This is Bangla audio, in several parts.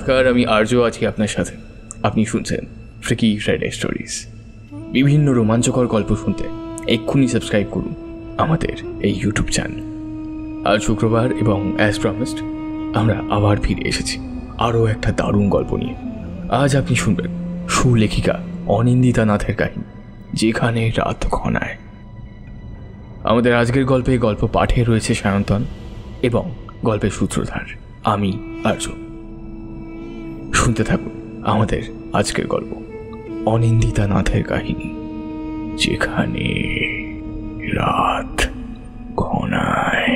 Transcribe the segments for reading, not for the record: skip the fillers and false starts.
নমস্কার, আমি আর্য আছি আপনার সাথে। আপনি শুনছেন ফ্রিকি ফ্রাইডে স্টোরিজ। বিভিন্ন রোমাঞ্চকর গল্প শুনতে এক্ষুনি সাবস্ক্রাইব করুন আমাদের এই ইউটিউব চ্যানেল। আজ শুক্রবার এবং অ্যাজ প্রমিসড আমরা আবার ফিরে এসেছি আরও একটা দারুণ গল্প নিয়ে। আজ আপনি শুনবেন সুলেখিকা অনিন্দিতা নাথের কাহিনী, যেখানে রাত ঘনায়। আমাদের আজকের গল্প পাঠে রয়েছে সায়ন্তন এবং গল্পের সূত্রধার আমি আর্য। শুনতে থাকুন আমাদের আজকের গল্প অনিন্দিতা নাথের কাহিনী, যেখানে রাত ঘনায়।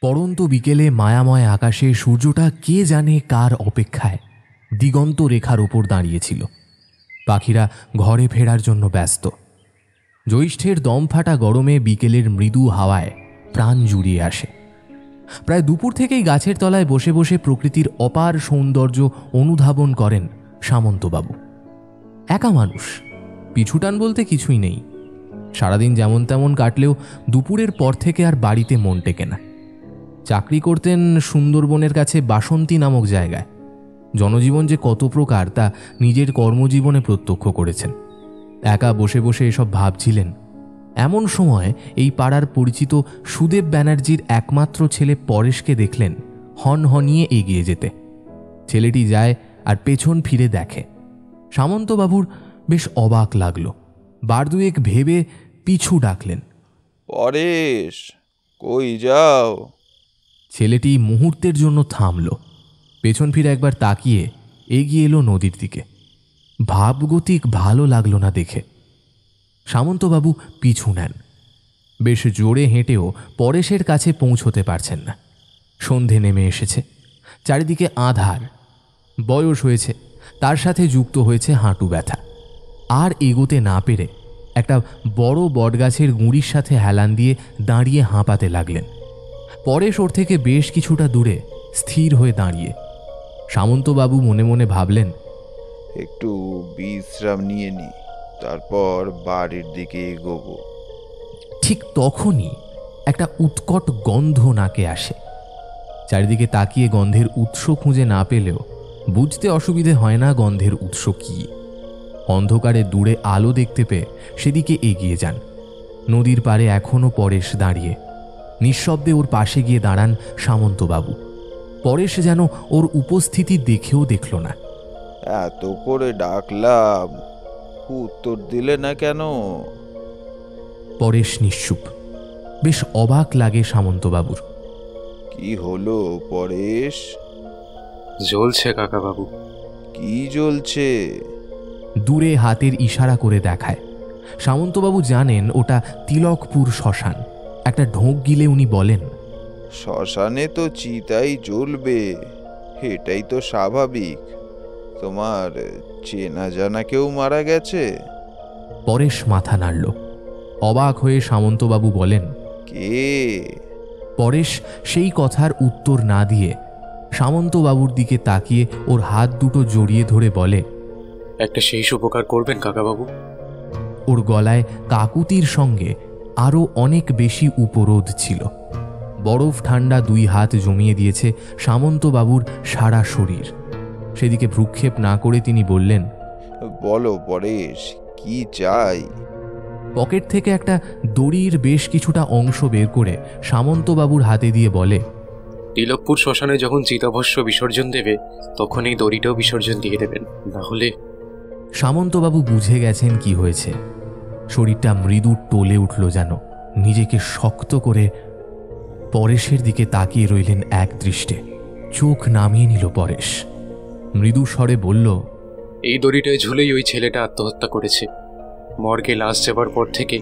পড়ন্ত বিকেলে মায়াময় আকাশে সূর্যটা কে জানে কার অপেক্ষায় দিগন্ত রেখার ওপর দাঁড়িয়েছিল। পাখিরা ঘরে ফেরার জন্য ব্যস্ত। জ্যৈষ্ঠের দমফাটা গরমে বিকেলের মৃদু হাওয়ায় প্রাণ জুড়িয়ে আসে। প্রায় দুপুর থেকেই গাছের তলায় বসে বসে প্রকৃতির অপার সৌন্দর্য অনুধাবন করেন সামন্তবাবু। একা মানুষ, পিছুটান বলতে কিছুই নেই। সারাদিন যেমন তেমন কাটলেও দুপুরের পর থেকে আর বাড়িতে মন টেকে না। চাকরি করতেন সুন্দরবনের কাছে বাসন্তী নামক জায়গায়। জনজীবন যে কত প্রকার তা নিজের কর্মজীবনে প্রত্যক্ষ করেছেন। একা বসে বসে এসব ভাবছিলেন। এমন সময় এই পাড়ার পরিচিত সুদেব ব্যানার্জির একমাত্র ছেলে পরেশকে দেখলেন হনহনিয়ে এগিয়ে যেতে। ছেলেটি যায় আর পেছন ফিরে দেখে। সামন্তবাবুর বেশ অবাক লাগলো। বার দুয়েক ভেবে পিছু ডাকলেন, পরেশ, কই যাও? ছেলেটি মুহূর্তের জন্য থামল, পেছন ফিরে একবার তাকিয়ে এগিয়ে এলো নদীর দিকে। ভাবগতিক ভালো লাগলো না দেখে। সামন্তবাবু পিছু নেন। বেশ জোরে হেঁটেও পরেশের কাছে পৌঁছতে পারছেন না। সন্ধে নেমে এসেছে, চারিদিকে আঁধার। বয়স হয়েছে, তার সাথে যুক্ত হয়েছে হাঁটু ব্যথা। আর এগোতে না পেরে একটা বড় বটগাছের গুঁড়ির সাথে হেলান দিয়ে দাঁড়িয়ে হাঁপাতে লাগলেন। পরেশ ওর থেকে বেশ কিছুটা দূরে স্থির হয়ে দাঁড়িয়ে। সামন্তবাবু মনে মনে ভাবলেন, একটু বিশ্রাম নিয়ে নি, তারপর বাড়ির দিকে এগোবো। ঠিক তখনই একটা উৎকট গন্ধ নাকে আসে। চারিদিকে তাকিয়ে গন্ধের উৎস খুঁজে না পেলেও বুঝতে অসুবিধে হয় না গন্ধের উৎস কি। অন্ধকারে দূরে আলো দেখতে পেয়ে সেদিকে এগিয়ে যান। নদীর পাড়ে এখনো পরেশ দাঁড়িয়ে। নিঃশব্দে ওর পাশে গিয়ে দাঁড়ান সামন্তবাবু। পরেশ যেন ওর উপস্থিতি দেখেও দেখল না। এত করে ডাকলাম, উত্তর দিলে না কেন? পরেশ নিশ্চুপ। বেশ অবাক লাগে সামন্তবাবুর। কি হলো পরেশ? জ্বলছে কাকাবাবু। কি জ্বলছে? দূরে হাতের ইশারা করে দেখায়। সামন্তবাবু জানেন ওটা তিলকপুর শ্মশান। একটা ঢোক গিলে উনি বলেন, শ্মশানে তো চিতাই জ্বলবে, এটাই তো স্বাভাবিক। তোমার চেনা জানা কেউ মারা গেছে? পরেশ মাথা নাড়ল। অবাক হয়ে সামন্তবাবু বলেন, কে? পরেশ সেই কথার উত্তর না দিয়ে সামন্তবাবুর দিকে তাকিয়ে ওর হাত দুটো জড়িয়ে ধরে বলে, একটা শেষ উপকার করবেন কাকাবাবু? ওর গলায় কাকুতির সঙ্গে আরও অনেক বেশি উপরোধ ছিল। বরফ ঠান্ডা দুই হাত জমিয়ে দিয়েছে সামন্তবাবুর সারা শরীর। সেদিকে ভ্রুক্ষেপ না করে তিনি বললেন, বলো পরেশ, কি চাই? পকেট থেকে একটা দড়ির বেশ কিছুটা অংশ বের করে সামন্তবাবুর হাতে দিয়ে বলে, তিলকপুর শ্মশানে যখন চিতাভস্য বিসর্জন দেবে তখন এই দড়িটাও বিসর্জন দিয়ে দেবেন, না হলে। সামন্তবাবু বুঝে গেছেন কি হয়েছে। শরীরটা মৃদু টলে উঠল যেন। নিজেকে শক্ত করে পরেশের দিকে তাকিয়ে রইলেন এক দৃষ্টে। চোখ নামিয়ে নিল পরেশ। মৃদু স্বরে বলল, এই দড়িটায় ঝুলেই ওই ছেলেটা আত্মহত্যা করেছে। মর্গে লাশ যাবার পর থেকে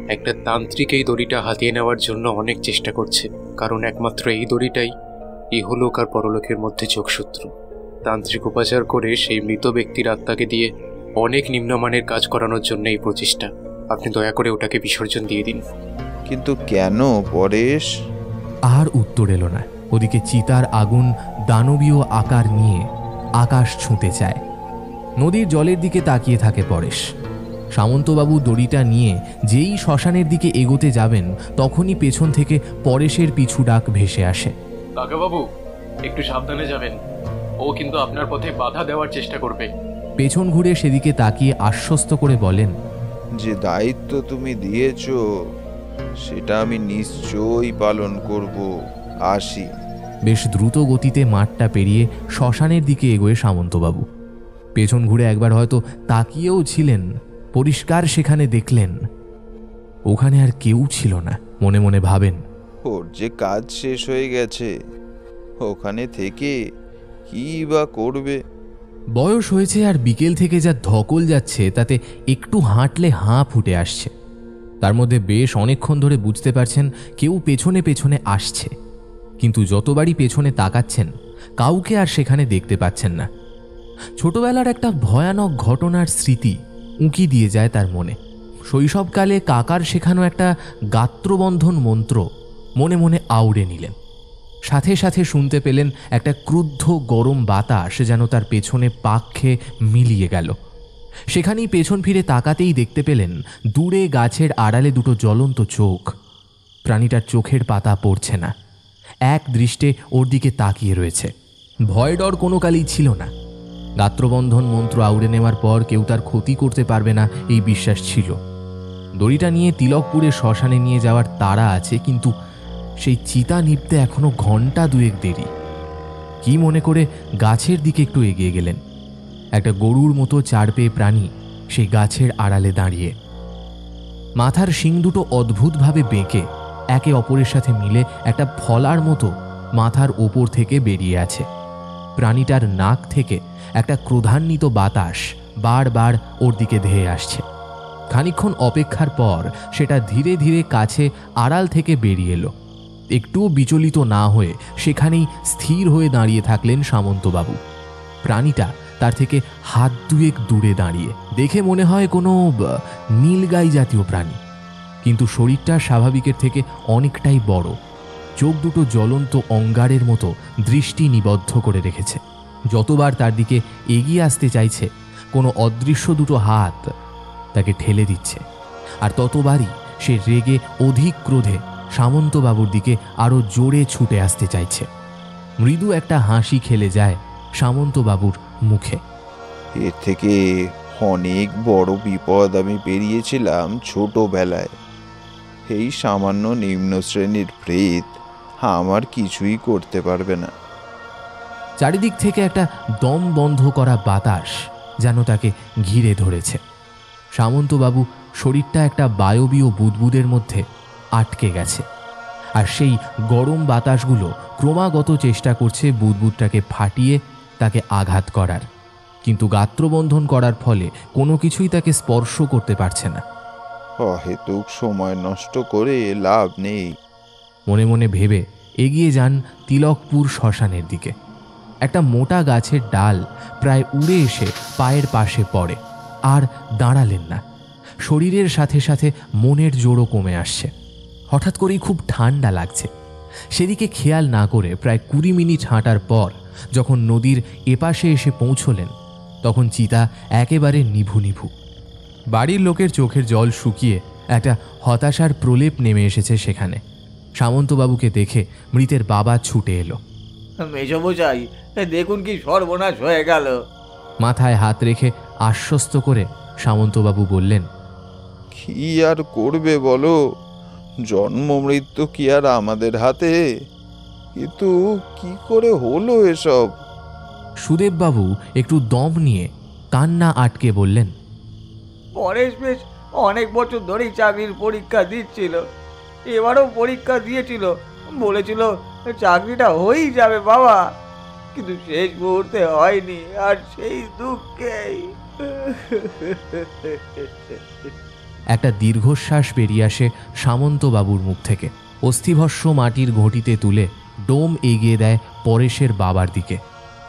একটা তান্ত্রিক এই দড়িটা হাতিয়ে নেওয়ার জন্য অনেক চেষ্টা করছে, কারণ একমাত্র এই দড়িটাই ইহলোক আর পরলোকের মধ্যে যোগসূত্র। তান্ত্রিক উপাচার করে সেই মৃত ব্যক্তির আত্মাকে দিয়ে অনেক নিম্নমানের কাজ করানোর জন্য এই প্রচেষ্টা। আপনি দয়া করে ওটাকে বিসর্জন দিয়ে দিন। কিন্তু কেন পরেশ? আর উত্তর এলো না। ওদিকে চিতার আগুন দানবীয় আকার নিয়ে আকাশ ছুঁতে চায়। নদীর জলের দিকে তাকিয়ে থাকে পরেশ। সামন্তবাবু দড়িটা নিয়ে যেই শ্মশানের দিকে এগোতে যাবেন তখনই পেছন থেকে পরেশের পিছু ডাক ভেসে আসে। কাকাবাবু, একটু সাবধানে যাবেন, ও কিন্তু আপনার পথে বাধা দেওয়ার চেষ্টা করবে। পেছন ঘুরে সেদিকে তাকিয়ে আশ্বস্ত করে বলেন, যে দায়িত্ব তুমি দিয়েছো সেটা আমি নিশ্চয়ই পালন করব। আসি। বেশ দ্রুত গতিতে মাঠটা পেরিয়ে শ্মশানের দিকে এগোয় সামন্তবাবু। পেছন ঘুরে একবার হয়তো তাকিয়েও ছিলেন, পরিষ্কার সেখানে দেখলেন ওখানে আর কেউ ছিল না। মনে মনে ভাবেন, ওর যে কাজ শেষ হয়ে গেছে, ওখানে থেকে কি বা করবে। বয়স হয়েছে আর বিকেল থেকে যা ধকল যাচ্ছে তাতে একটু হাঁটলে হাঁ ফুটে আসছে। তার মধ্যে বেশ অনেকক্ষণ ধরে বুঝতে পারছেন কেউ পেছনে পেছনে আসছে, কিন্তু যতবারই পেছনে তাকাচ্ছেন কাউকে আর সেখানে দেখতে পাচ্ছেন না। ছোটবেলার একটা ভয়ানক ঘটনার স্মৃতি উঁকি দিয়ে যায় তার মনে। শৈশবকালে কাকার শেখানো একটা গাত্রবন্ধন মন্ত্র মনে মনে আউড়ে নিলেন। সাথে সাথে শুনতে পেলেন একটা ক্রুদ্ধ গরম বাতাস যেন তার পেছনে পাক খেয়ে মিলিয়ে গেল। সেখানেই পেছন ফিরে তাকাতেই দেখতে পেলেন দূরে গাছের আড়ালে দুটো জ্বলন্ত চোখ। প্রাণীটার চোখের পাতা পড়ছে না, এক দৃষ্টে ওর দিকে তাকিয়ে রয়েছে। ভয় ডর কোনো কালেই ছিল না। গাত্রবন্ধন মন্ত্র আউড়ে নেওয়ার পর কেউ তার ক্ষতি করতে পারবে না এই বিশ্বাস ছিল। দড়িটা নিয়ে তিলকপুরে শ্মশানে নিয়ে যাওয়ার তাড়া আছে, কিন্তু সেই চিতা নিপতে এখনো ঘন্টা দুয়েক দেরি। কি মনে করে গাছের দিকে একটু এগিয়ে গেলেন। একটা গরুর মতো চার পেয়ে প্রাণী সেই গাছের আড়ালে দাঁড়িয়ে। মাথার শিং দুটো অদ্ভুতভাবে বেঁকে একে অপরের সাথে মিলে একটা ফলার মতো মাথার ওপর থেকে বেরিয়ে আছে। প্রাণীটার নাক থেকে একটা ক্রোধান্বিত বাতাস বারবার ওর দিকে ধেয়ে আসছে। খানিকক্ষণ অপেক্ষার পর সেটা ধীরে ধীরে কাছে আড়াল থেকে বেরিয়ে এলো। একটুও বিচলিত না হয়ে সেখানেই স্থির হয়ে দাঁড়িয়ে থাকলেন সামন্তবাবু। প্রাণীটা তার থেকে হাত দুয়েক দূরে দাঁড়িয়ে। দেখে মনে হয় কোনো নীলগাই জাতীয় প্রাণী, কিন্তু শরীরটা স্বাভাবিকের থেকে অনেকটাই বড়। চোখ দুটো জ্বলন্ত অঙ্গারের মতো দৃষ্টি নিবদ্ধ করে রেখেছে। যতবার তার দিকে এগিয়ে আসতে চাইছে কোনো অদৃশ্য দুটো হাত তাকে ঠেলে দিচ্ছে, আর ততবারই সে রেগে অধিক ক্রোধে সামন্তবাবুর দিকে আরো জোরে ছুটে আসতে চাইছে। মৃদু একটা হাসি খেলে যায় সামন্তবাবুর মুখে। এর থেকে অনেক বড় বিপদ আমি পেরিয়েছিলাম ছোটবেলায়। এই সামান্য নিম্ন শ্রেণীর প্রেত আমার কিছুই করতে পারবে না। চারিদিক থেকে একটা দম বন্ধ করা বাতাস যেন তাকে ঘিরে ধরেছে। সামন্তবাবু শরীরটা একটা বায়বীয় বুদবুদের মধ্যে আটকে গেছে, আর সেই গরম বাতাসগুলো ক্রমাগত চেষ্টা করছে বুদবুদটাকে ফাটিয়ে তাকে আঘাত করার, কিন্তু গাত্রবন্ধন করার ফলে কোনো কিছুই তাকে স্পর্শ করতে পারছে না। অহেতুক সময় নষ্ট করে লাভ নেই, মনে মনে ভেবে এগিয়ে যান তিলকপুর শ্মশানের দিকে। একটা মোটা গাছের ডাল প্রায় উড়ে এসে পায়ের পাশে পড়ে, আর দাঁড়ালেন না। শরীরের সাথে সাথে মনের জোরও কমে আসছে। হঠাৎ করেই খুব ঠান্ডা লাগছে। সেদিকে খেয়াল না করে প্রায় 20 মিনিট হাঁটার পর যখন নদীর এপাশে এসে পৌঁছলেন তখন চিতা একেবারে নিভু নিভু। বাড়ির লোকের চোখের জল শুকিয়ে একটা হতাশার প্রলেপ নেমে এসেছে সেখানে। সামন্তবাবুকে দেখে মৃতের বাবা ছুটে এলো। মেজমশাই, দেখুন কি সর্বনাশ হয়ে গেল। মাথায় হাত রেখে আশ্বস্ত করে সামন্তবাবু বললেন, কি আর করবে বলো, জন্ম মৃত্যু কি আর আমাদের হাতে? কিন্তু কি করে হলো এসব? সুদেববাবু একটু দম নিয়ে কান্না আটকে বললেন, পরেশ বেশ অনেক বছর ধরেই চাকরির পরীক্ষা দিচ্ছিল। এবারও পরীক্ষা দিয়েছিল, বলেছিল চাকরিটা হয়েই যাবে বাবা, কিন্তু শেষ মুহূর্তে হয়নি, আর সেই দুঃখেই। একটা দীর্ঘশ্বাস বেরিয়ে আসে সামন্তবাবুর মুখ থেকে। অস্থিভস্ম মাটির ঘটিতে তুলে ডোম এগিয়ে দেয় পরেশের বাবার দিকে।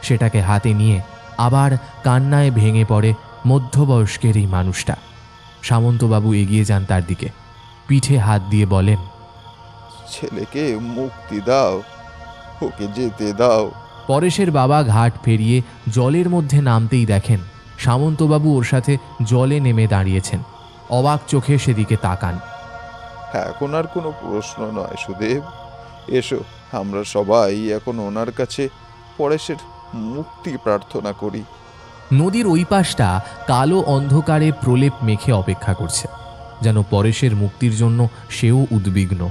সেটাকে হাতে নিয়ে আবার কান্নায় ভেঙে পড়ে মধ্যবয়স্কের এই মানুষটা। সামন্তবাবু এগিয়ে যান তার দিকে, পিঠে হাত দিয়ে বলেন, ছেলেকে মুক্তি দাও, ওকে যেতে দাও, পরেশের বাবা ঘাট পেরিয়ে জলের মধ্যে নামতেই দেখেন সামন্তবাবু ওর সাথে জলে নেমে দাঁড়িয়েছেন। অবাক চোখে সেদিকে তাকান। এখন আর কোনো প্রশ্ন নয় সুদেব, এসো আমরা সবাই এখন ওনার কাছে পরেশের মুক্তি প্রার্থনা করি। নদীর ওই পাশটা কালো অন্ধকারে প্রলেপ মেখে অপেক্ষা করছে, যেন পরেশের মুক্তির জন্য সেও উদ্বিগ্ন।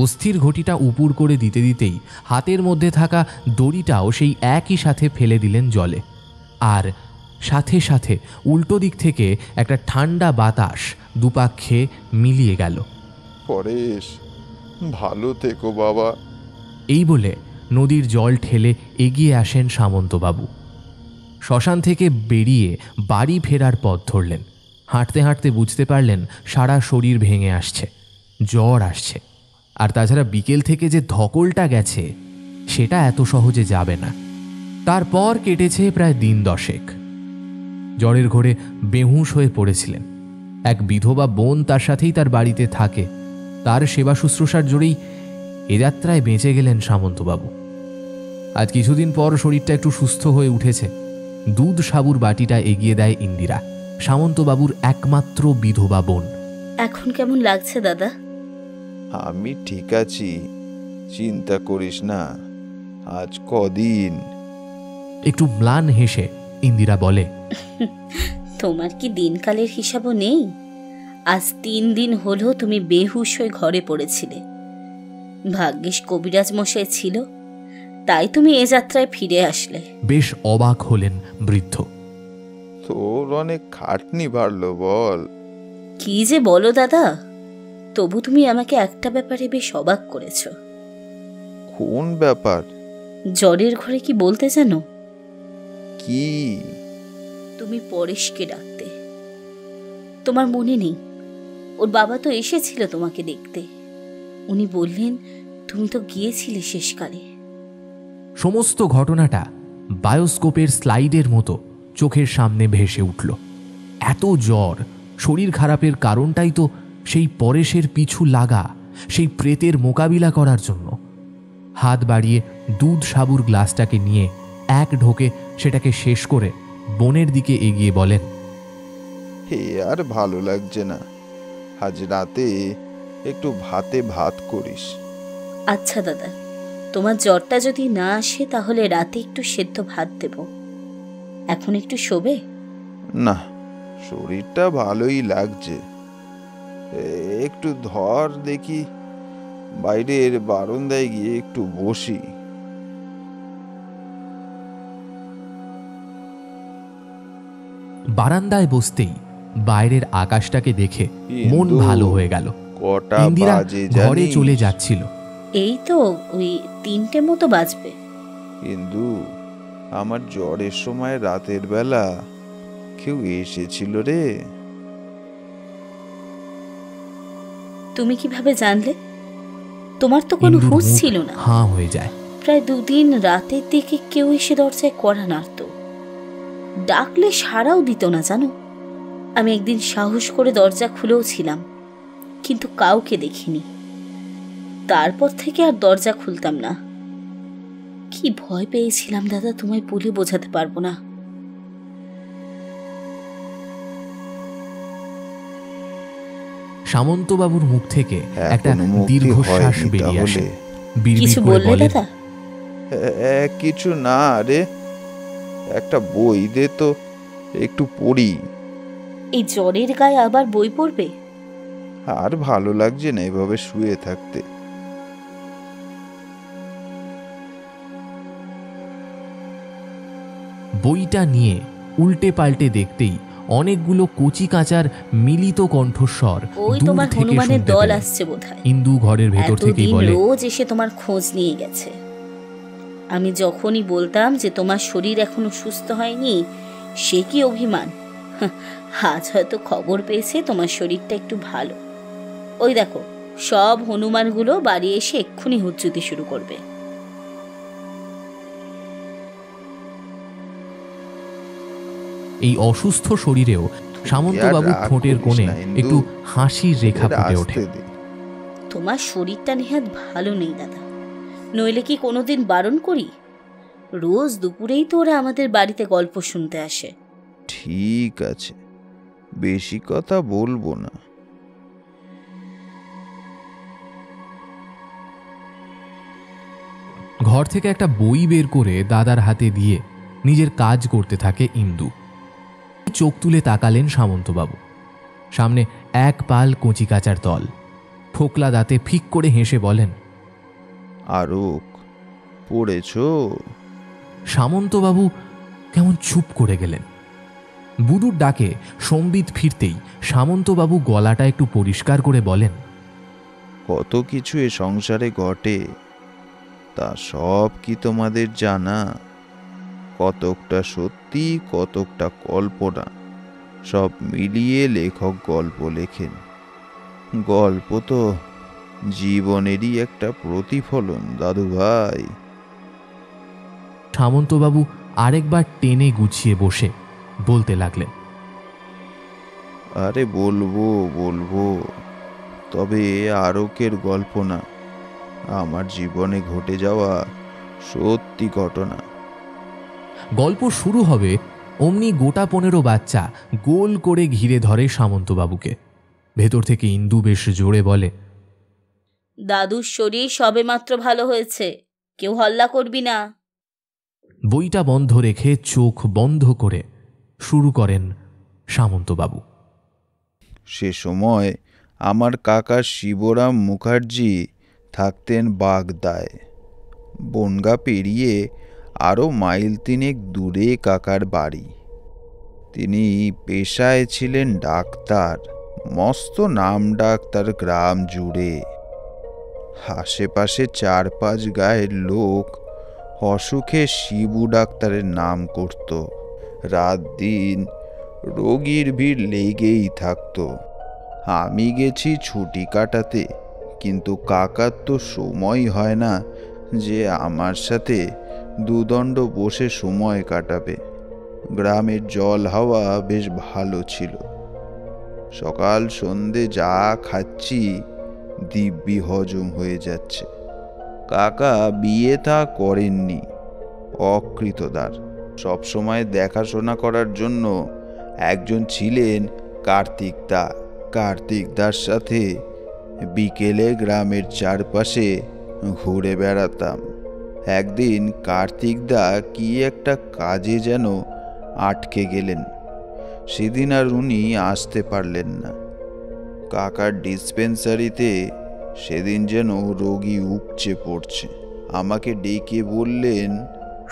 অস্থির ঘটিটা উপুর করে দিতে দিতেই হাতের মধ্যে থাকা দড়িটাও সেই একই সাথে ফেলে দিলেন জলে। আর সাথে সাথে উল্টো দিক থেকে একটা ঠান্ডা বাতাস দুপাক খেয়ে মিলিয়ে গেল। পরেশ, ভালো থেকো বাবা। এই বলে নদীর জল ঠেলে এগিয়ে আসেন সামন্তবাবু। শ্মশান থেকে বেরিয়ে বাড়ি ফেরার পথ ধরলেন। হাঁটতে হাঁটতে বুঝতে পারলেন সারা শরীর ভেঙে আসছে, জ্বর আসছে, আর তাছাড়া বিকেল থেকে যে ধকলটা গেছে সেটা এত সহজে যাবে না। তারপর কেটেছে প্রায় দিন 10। জ্বরের ঘোরে বেহুঁশ হয়ে পড়েছিলেন। এক বিধবা বোন তার সাথেই তার বাড়িতে থাকে, তার সেবা শুশ্রূষার জোরেই এ যাত্রায় বেঁচে গেলেন সামন্তবাবু। আজ কিছুদিন পর শরীরটা একটু সুস্থ হয়ে উঠেছে। দুধ সাবুর বাটিটা এগিয়ে দেয় ইন্দিরা, সামন্তবাবুর একমাত্র বিধবা বোন। এখন কেমন লাগছে দাদা? আমি ঠিক আছি, চিন্তা করিস না। আজ কদিন। একটু ম্লান হেসে ইন্দিরা বলে, তোমার কি দিনকালের হিসাবও নেই? আজ 3 দিন হলো তুমি বেহুশ হয়ে ঘরে পড়েছিলে। ভাগ্যিস কবিরাজ মশাই ছিল, তাই তুমি এ যাত্রায় ফিরে আসলে। বেশ অবাক হলেন বৃদ্ধ। তোর অনেক খাটনি বাড়লো বল। কি যে বলো দাদা, তবু তুমি আমাকে একটা ব্যাপারে বেশ অবাক করেছ। কোন ব্যাপার? জ্বরের ঘরে কি বলতে জানো? কি? তুমি পরেশকে ডাকতে। তোমার মনে নেই? ওর বাবা তো এসেছিল তোমাকে দেখতে। উনি বললেন তুমি তো গিয়েছিলে শেষকালে। সমস্ত ঘটনাটা বায়োস্কোপের স্লাইডের মতো চোখের সামনে ভেসে উঠল। এত জ্বর, শরীর খারাপের কারণটাই তো সেই পরেশের পিছু লাগা, সেই প্রেতের মোকাবিলা করার জন্য। হাত বাড়িয়ে দুধ সাবুর গ্লাসটাকে নিয়ে এক ঢোকে সেটাকে শেষ করে বোনের দিকে এগিয়ে বলেন, হে আর ভালো লাগছে না, আজ রাতে একটু ভাতে ভাত করিস। আচ্ছা দাদা, তোমার জ্বরটা যদি না আসে তাহলে রাতে একটু সেদ্ধ ভাত দেব। এখন একটু শোবে? না, শরীরটা ভালোই লাগছে। একটু ধর দেখি, বাইরের বারান্দায় গিয়ে একটু বসি। বারান্দায় বসতেই বাইরের আকাশটাকে দেখে মন ভালো হয়ে গেল। কটা ইন্দিরা বাজে ঘরে জানিস? চলে যাচ্ছিল। এই তো ওই 3টে মতো বাজবে। কিন্তু আমার জ্বরের সময় রাতের বেলা কেউ এসেছিল রে। তুমি কিভাবে জানলে? তোমার তো কোনো ইন্দুর হুঁশ মুখ ছিল না। হাঁ হয়ে যায়। প্রায় 2 দিন রাতের দিকে কেউ এসে দরজায় কড়া নাড়ত। ডাকলে সাড়াও দিত না জানো। আমি একদিন সাহস করে দরজা খুলেও ছিলাম, কিন্তু কাউকে দেখিনি। তারপর থেকে আর দরজা খুলতাম না। কি ভয় পেয়েছিলাম দাদা, তোমায় বলে বোঝাতে পারবো না। সামন্তবাবুর মুখ থেকে একটা এখনো মুক্তি দীর্ঘশ্বাস হয়নি বেরিয়ে আসে। তাহলে? বিড়বিড় কিছু করে বললে বলেন, দাদা? কিছু না রে, একটা বই দে তো, একটু পড়ি। এই জ্বরের গায়ে আবার বই পড়বে? আর ভালো লাগছে না এভাবে শুয়ে থাকতে। বইটা নিয়ে উল্টে পাল্টে দেখতেই অনেকগুলো কচি কাঁচার মিলিত কণ্ঠস্বর ওই দূর তোমার থেকে হনুমানের শুনতে দল পেলেন। আসছে বোধহয়। ইন্দু ঘরের ভেতর থেকেই এতদিন বলে, রোজ এসে তোমার খোঁজ নিয়ে গেছে। আমি যখনই বলতাম যে তোমার শরীর এখনো সুস্থ হয়নি, সে কি অভিমান। আজ হয়তো খবর পেয়েছে তোমার শরীরটা একটু ভালো। ওই দেখো, সব হনুমানগুলো বাড়ি এসে এক্ষুনি হুজ্জুতি শুরু করবে। এই অসুস্থ শরীরেও সামন্তবাবুর ঠোঁটের কোণে একটু হাসির রেখা ফুটে ওঠে। তোমার শরীরটা নেহাত ভালো নেই দাদা, নইলে কি কোনোদিন বারণ করি? রোজ দুপুরেই তো ওরা আমাদের বাড়িতে গল্প শুনতে আসে। ঠিক আছে, বেশি কথা বলবো না। ঘর থেকে একটা বই বের করে দাদার হাতে দিয়ে নিজের কাজ করতে থাকে ইন্দু। চোখ তুলে তাকালেন সামন্তবাবু। সামনে এক পাল কচি কাচার তল। ফোকলা দাঁতে ফিক করে হেসে বলেন, আরক, পড়েছ? সামন্তবাবু কেমন চুপ করে গেলেন। বুদুর ডাকে সম্বিত ফিরতেই সামন্তবাবু গলাটা একটু পরিষ্কার করে বলেন, কত কিছু এ সংসারে ঘটে, তা সব কি তোমাদের জানা? কতকটা সত্যি, কতকটা কল্পনা, সব মিলিয়ে লেখক গল্প লেখেন। গল্প তো জীবনেরই একটা প্রতিফলন দাদু ভাই। সামন্তবাবু আরেকবার টেনে গুছিয়ে বসে বলতে লাগলেন, আরে বলবো বলবো, তবে আরকের গল্প না, আমার জীবনে ঘটে যাওয়া সত্যি ঘটনা। গল্প শুরু হবে অমনি গোটা 15 বাচ্চা গোল করে ঘিরে ধরে সামন্তবাবুকে। ভেতর থেকে ইন্দু বেশ জোরে বলে, দাদুর শরীর সবেমাত্র ভালো হয়েছে, কেউ হল্লা করবি না। বইটা বন্ধ রেখে চোখ বন্ধ করে শুরু করেন সামন্তবাবু। সে সময় আমার কাকা শিবরাম মুখার্জি থাকতেন বাগদায়। বনগা পেরিয়ে আরও মাইল 3 দূরে কাকার বাড়ি। তিনি পেশায় ছিলেন ডাক্তার, মস্ত নাম ডাক্তার গ্রাম জুড়ে। আশেপাশে 4-5 গায়ের লোক অসুখে শিবু ডাক্তারের নাম করত। রাত দিন রোগীর ভিড় লেগেই থাকতো। আমি গেছি ছুটি কাটাতে, কিন্তু কাকার তো সময় হয় না যে আমার সাথে দুদণ্ড বসে সময় কাটাবে। গ্রামের জল হাওয়া বেশ ভালো ছিল। সকাল সন্ধে যা খাচ্ছি দিব্যি হজম হয়ে যাচ্ছে। কাকা বিয়ে থা করেননি, অকৃতদার। সবসময় দেখাশোনা করার জন্য একজন ছিলেন কার্তিক দা। কার্তিক দার সাথে বিকেলে গ্রামের চারপাশে ঘুরে বেড়াতাম। একদিন কার্তিক দা কি একটা কাজে যেন আটকে গেলেন। সেদিন আর উনি আসতে পারলেন না। কাকার ডিসপেন্সারিতে সেদিন যেন রোগী উপচে পড়ছে। আমাকে ডেকে বললেন,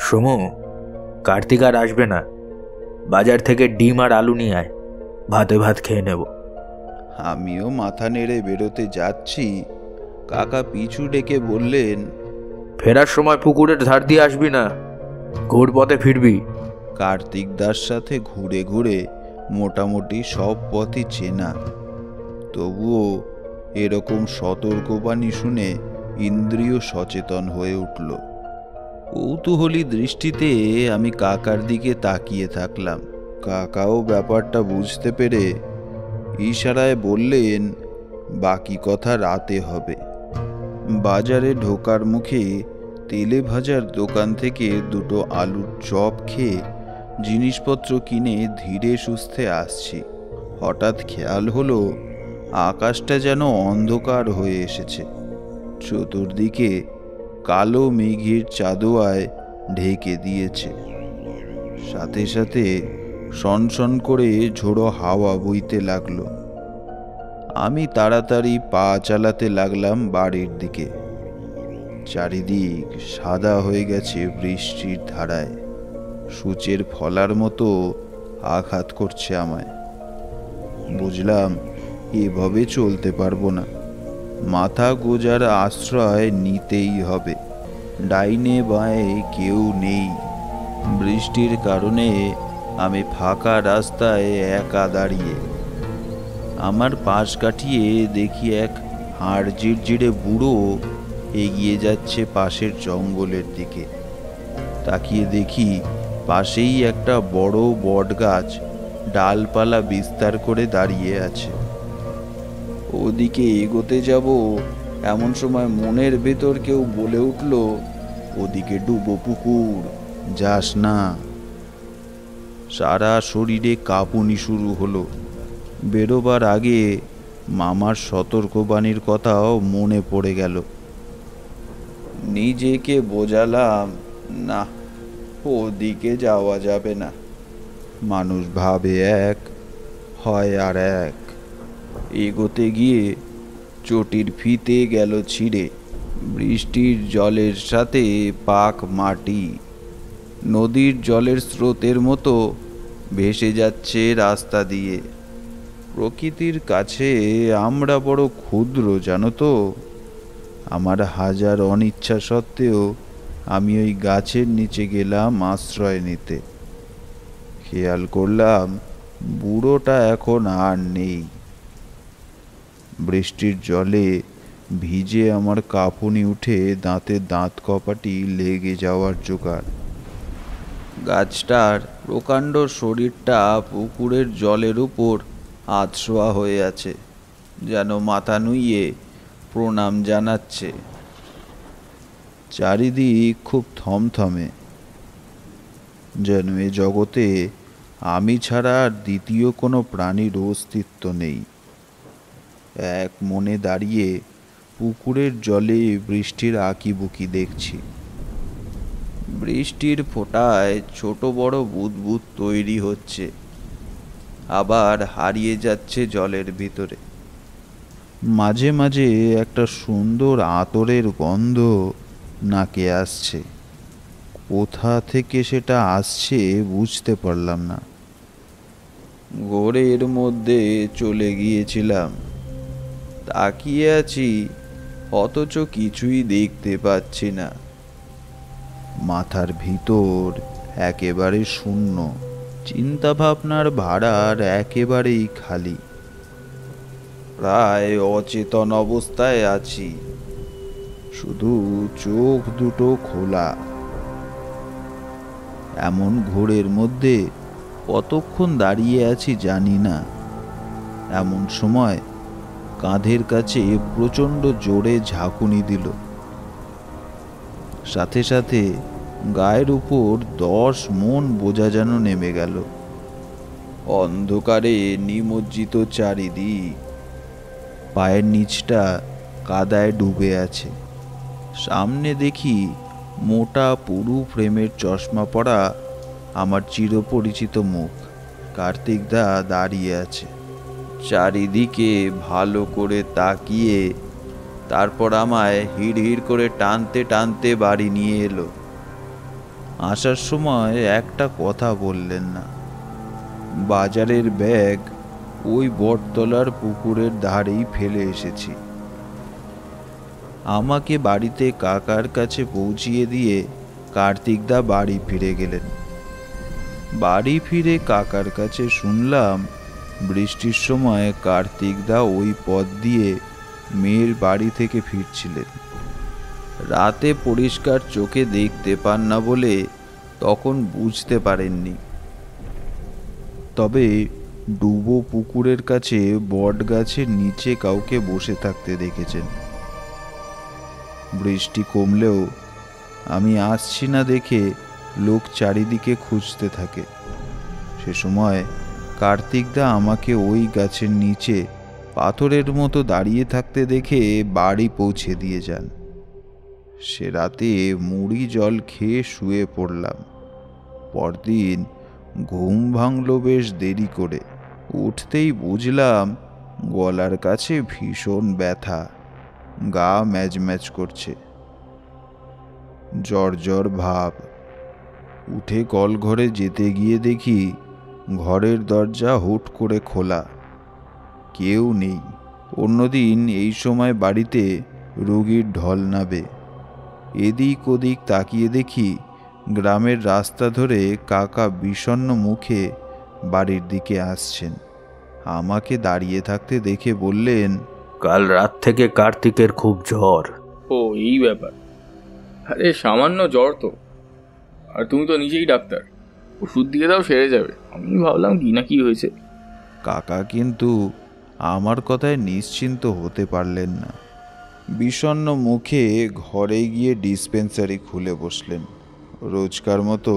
সোমু, কার্তিক আর আসবে না, বাজার থেকে ডিম আর আলু নিয়ে আয়, ভাতে ভাত খেয়ে নেব। আমিও মাথা নেড়ে বেরোতে যাচ্ছি, কাকা পিছু ডেকে বললেন, ফেরার সময় পুকুরের ধার দিয়ে আসবি না, ঘুর পথে ফিরবি। কার্তিক দার সাথে ঘুরে ঘুরে মোটামুটি সব পথই চেনা। তবুও এরকম সতর্কবাণী শুনে ইন্দ্রিয় সচেতন হয়ে উঠল। কৌতূহলী দৃষ্টিতে আমি কাকার দিকে তাকিয়ে থাকলাম। কাকাও ব্যাপারটা বুঝতে পেরে ইশারায় বললেন, বাকি কথা রাতে হবে। বাজারে ঢোকার মুখে তেলে ভাজার দোকান থেকে 2টো আলুর চপ খেয়ে জিনিসপত্র কিনে ধীরে সুস্থে আসছি। হঠাৎ খেয়াল হলো আকাশটা যেন অন্ধকার হয়ে এসেছে। চতুর্দিকে কালো মেঘের চাদোয়ায় ঢেকে দিয়েছে। সাথে সাথে সনসন করে ঝোড়ো হাওয়া বইতে লাগলো। আমি তাড়াতাড়ি পা চালাতে লাগলাম বাড়ির দিকে। চারিদিক সাদা হয়ে গেছে বৃষ্টির ধারায়। সূচের ফলার মতো আঘাত করছে আমায়। বুঝলাম এভাবে চলতে পারবো না, মাথা গোজার আশ্রয় নিতেই হবে। ডাইনে বাঁয়ে কেউ নেই। বৃষ্টির কারণে আমি ফাঁকা রাস্তায় একা দাঁড়িয়ে। আমার পাশ কাটিয়ে দেখি এক হাড় জিড়জিড়ে বুড়ো এগিয়ে যাচ্ছে পাশের জঙ্গলের দিকে। তাকিয়ে দেখি পাশেই একটা বড় বট গাছ ডালপালা বিস্তার করে দাঁড়িয়ে আছে। ওদিকে এগোতে যাব এমন সময় মনের ভেতর কেউ বলে উঠল, ওদিকে ডুবো পুকুর, যাস না। সারা শরীরে কাঁপুনি শুরু হলো। বেরোবার আগে মামার সতর্কবাণীর কথাও মনে পড়ে গেল। নিজেকে বোঝালাম, না, ওদিকে যাওয়া যাবে না। মানুষ ভাবে এক, হয় আর এক। এগোতে গিয়ে চটির ফিতে গেল ছিঁড়ে। বৃষ্টির জলের সাথে পাক মাটি নদীর জলের স্রোতের মতো ভেসে যাচ্ছে রাস্তা দিয়ে। প্রকৃতির কাছে আমরা বড় ক্ষুদ্র, জানো তো। আমার হাজার অনিচ্ছা সত্ত্বেও আমি ওই গাছের নিচে গেলাম আশ্রয় নিতে। খেয়াল করলাম বুড়োটা এখন আর নেই। বৃষ্টির জলে ভিজে আমার কাঁপুনি উঠে দাঁতে দাঁত কপাটি লেগে যাওয়ার জোগাড়। গাছটার প্রকাণ্ড শরীরটা পুকুরের জলের উপর আধশোয়া হয়ে আছে, যেন মাথা নুইয়ে প্রণাম জানাচ্ছে। চারিদিক খুব থমথমে, যেন এ জগতে আমি ছাড়া আর দ্বিতীয় কোনো প্রাণীর অস্তিত্ব নেই। এক মনে দাঁড়িয়ে পুকুরের জলে বৃষ্টির আঁকিবুকি দেখছি। বৃষ্টির ফোঁটায় ছোট বড় বুদবুদ তৈরি হচ্ছে, আবার হারিয়ে যাচ্ছে জলের ভিতরে। মাঝে মাঝে একটা সুন্দর আতরের গন্ধ নাকে আসছে। কোথা থেকে সেটা আসছে বুঝতে পারলাম না। ঘোরের মধ্যে চলে গিয়েছিলাম। তাকিয়ে আছি, অথচ কিছুই দেখতে পাচ্ছি না। মাথার ভিতর একেবারে শূন্য, চিন্তা ভাবনার ভাড়ার একেবারেই খালি। প্রায় অচেতন অবস্থায় আছি, শুধু চোখ দুটো খোলা। এমন ঘোরের মধ্যে কতক্ষণ দাঁড়িয়ে আছি জানি না। এমন সময় কাঁধের কাছে প্রচণ্ড জোরে ঝাঁকুনি দিল। সাথে সাথে গায়ের উপর 10 মণ বোঝা যেন নেমে গেল। অন্ধকারে নিমজ্জিত চারিদিক। পায়ের নিচটা কাদায় ডুবে আছে। সামনে দেখি মোটা পুরু ফ্রেমের চশমা পরা আমার চিরপরিচিত মুখ। কার্তিকদা দাঁড়িয়ে আছে। চারিদিকে ভালো করে তাকিয়ে তারপর আমায় হিড় করে টানতে টানতে বাড়ি নিয়ে এলো। আসার সময় একটা কথা বললেন না। বাজারের ব্যাগ ওই বটতলার পুকুরের ধারেই ফেলে এসেছি। আমাকে বাড়িতে কাকার কাছে পৌঁছিয়ে দিয়ে কার্তিকদা বাড়ি ফিরে গেলেন। বাড়ি ফিরে কাকার কাছে শুনলাম বৃষ্টির সময় কার্তিকদা ওই পথ দিয়ে মেয়ের বাড়ি থেকে ফিরছিলেন। রাতে পরিষ্কার চোখে দেখতে পান না বলে তখন বুঝতে পারেননি। তবে ডুবো পুকুরের কাছে বট গাছের নিচে কাউকে বসে থাকতে দেখেছেন। বৃষ্টি কমলেও আমি আসছি না দেখে লোক চারিদিকে খুঁজতে থাকে। সে সময় কার্তিকদা আমাকে ওই গাছের নিচে পাথরের মতো দাঁড়িয়ে থাকতে দেখে বাড়ি পৌঁছে দিয়ে যান। সে রাতে মুড়ি জল খেয়ে শুয়ে পড়লাম। পরদিন ঘুম ভাঙল বেশ দেরি করে। উঠতেই বুঝলাম গলার কাছে ভীষণ ব্যথা, গা ম্যাজম্যাজ করছে, জ্বর জ্বর ভাব। উঠে কলঘরে যেতে গিয়ে দেখি ঘরের দরজা হুট করে খোলা, কেউ নেই। অন্যদিন এই সময় বাড়িতে রোগীর ঢল নাবে। এদিক ওদিক তাকিয়ে দেখি গ্রামের রাস্তা ধরে কাকা বিষণ্ণ মুখে বাড়ির দিকে আসছেন। আমাকে দাঁড়িয়ে থাকতে দেখে বললেন, কাল রাত থেকে কার্তিকের খুব জ্বর। ও এই ব্যাপার? আরে সামান্য জ্বর তো, আর তুমি তো নিজেই ডাক্তার, ওষুধ দিয়ে দাও সেরে যাবে। আমি ভাবলাম কি না কি হয়েছে। কাকা কিন্তু আমার কথায় নিশ্চিন্ত হতে পারলেন না। বিষণ্ণ মুখে ঘরে গিয়ে ডিসপেন্সারি খুলে বসলেন। রোজকার মতো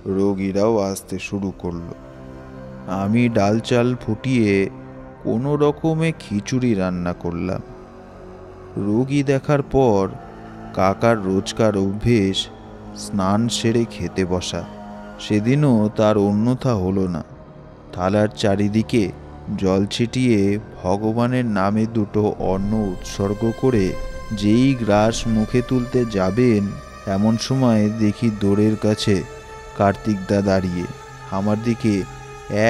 রোগীরাও আসতে শুরু করলো। আমি ডাল চাল ফুটিয়ে কোনো রকমে খিচুড়ি রান্না করলাম। রোগী দেখার পর কাকার রোজকার অভ্যেস স্নান সেরে খেতে বসা। সেদিনও তার অন্যথা হলো না। থালার চারিদিকে জল ছিটিয়ে ভগবানের নামে দুটো অন্ন উৎসর্গ করে যেই গ্রাস মুখে তুলতে যাবেন, এমন সময় দেখি দোরের কাছে কার্তিকদা দাঁড়িয়ে আমার দিকে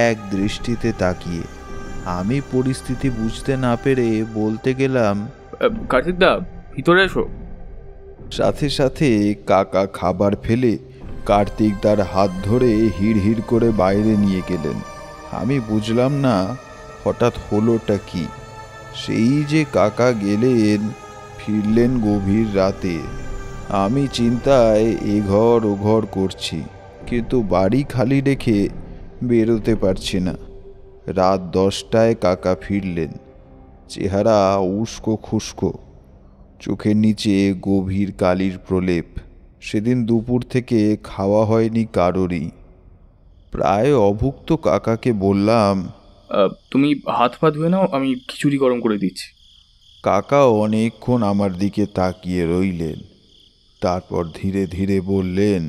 এক দৃষ্টিতে তাকিয়ে। আমি পরিস্থিতি বুঝতে না পেরে বলতে গেলাম, কার্তিকদা, ভিতরে এসো। সাথে সাথে কাকা খাবার ফেলে কার্তিকদার হাত ধরে হিড় করে বাইরে নিয়ে গেলেন। আমি বুঝলাম না হঠাৎ হলোটা কি। সেই যে কাকা গেলেন, ফিরলেন গভীর রাতে। আমি চিন্তায় এ ঘর ও ঘর করছি, কিন্তু বাড়ি খালি রেখে বেরোতে পারছি না। রাত 10টায় কাকা ফিরলেন। চেহারা উস্কো খুস্কো, চোখের নিচে গভীর কালির প্রলেপ। সেদিন দুপুর থেকে খাওয়া হয়নি কারোরই। প্রায় অভুক্ত কাকাকে বললাম, তুমি হাত পা ধুয়ে নাও, আমি খিচুড়ি গরম করে দিচ্ছি। কাকা অনেকক্ষণ আমার দিকে তাকিয়ে রইলেন। তারপর ধীরে ধীরে বললেন,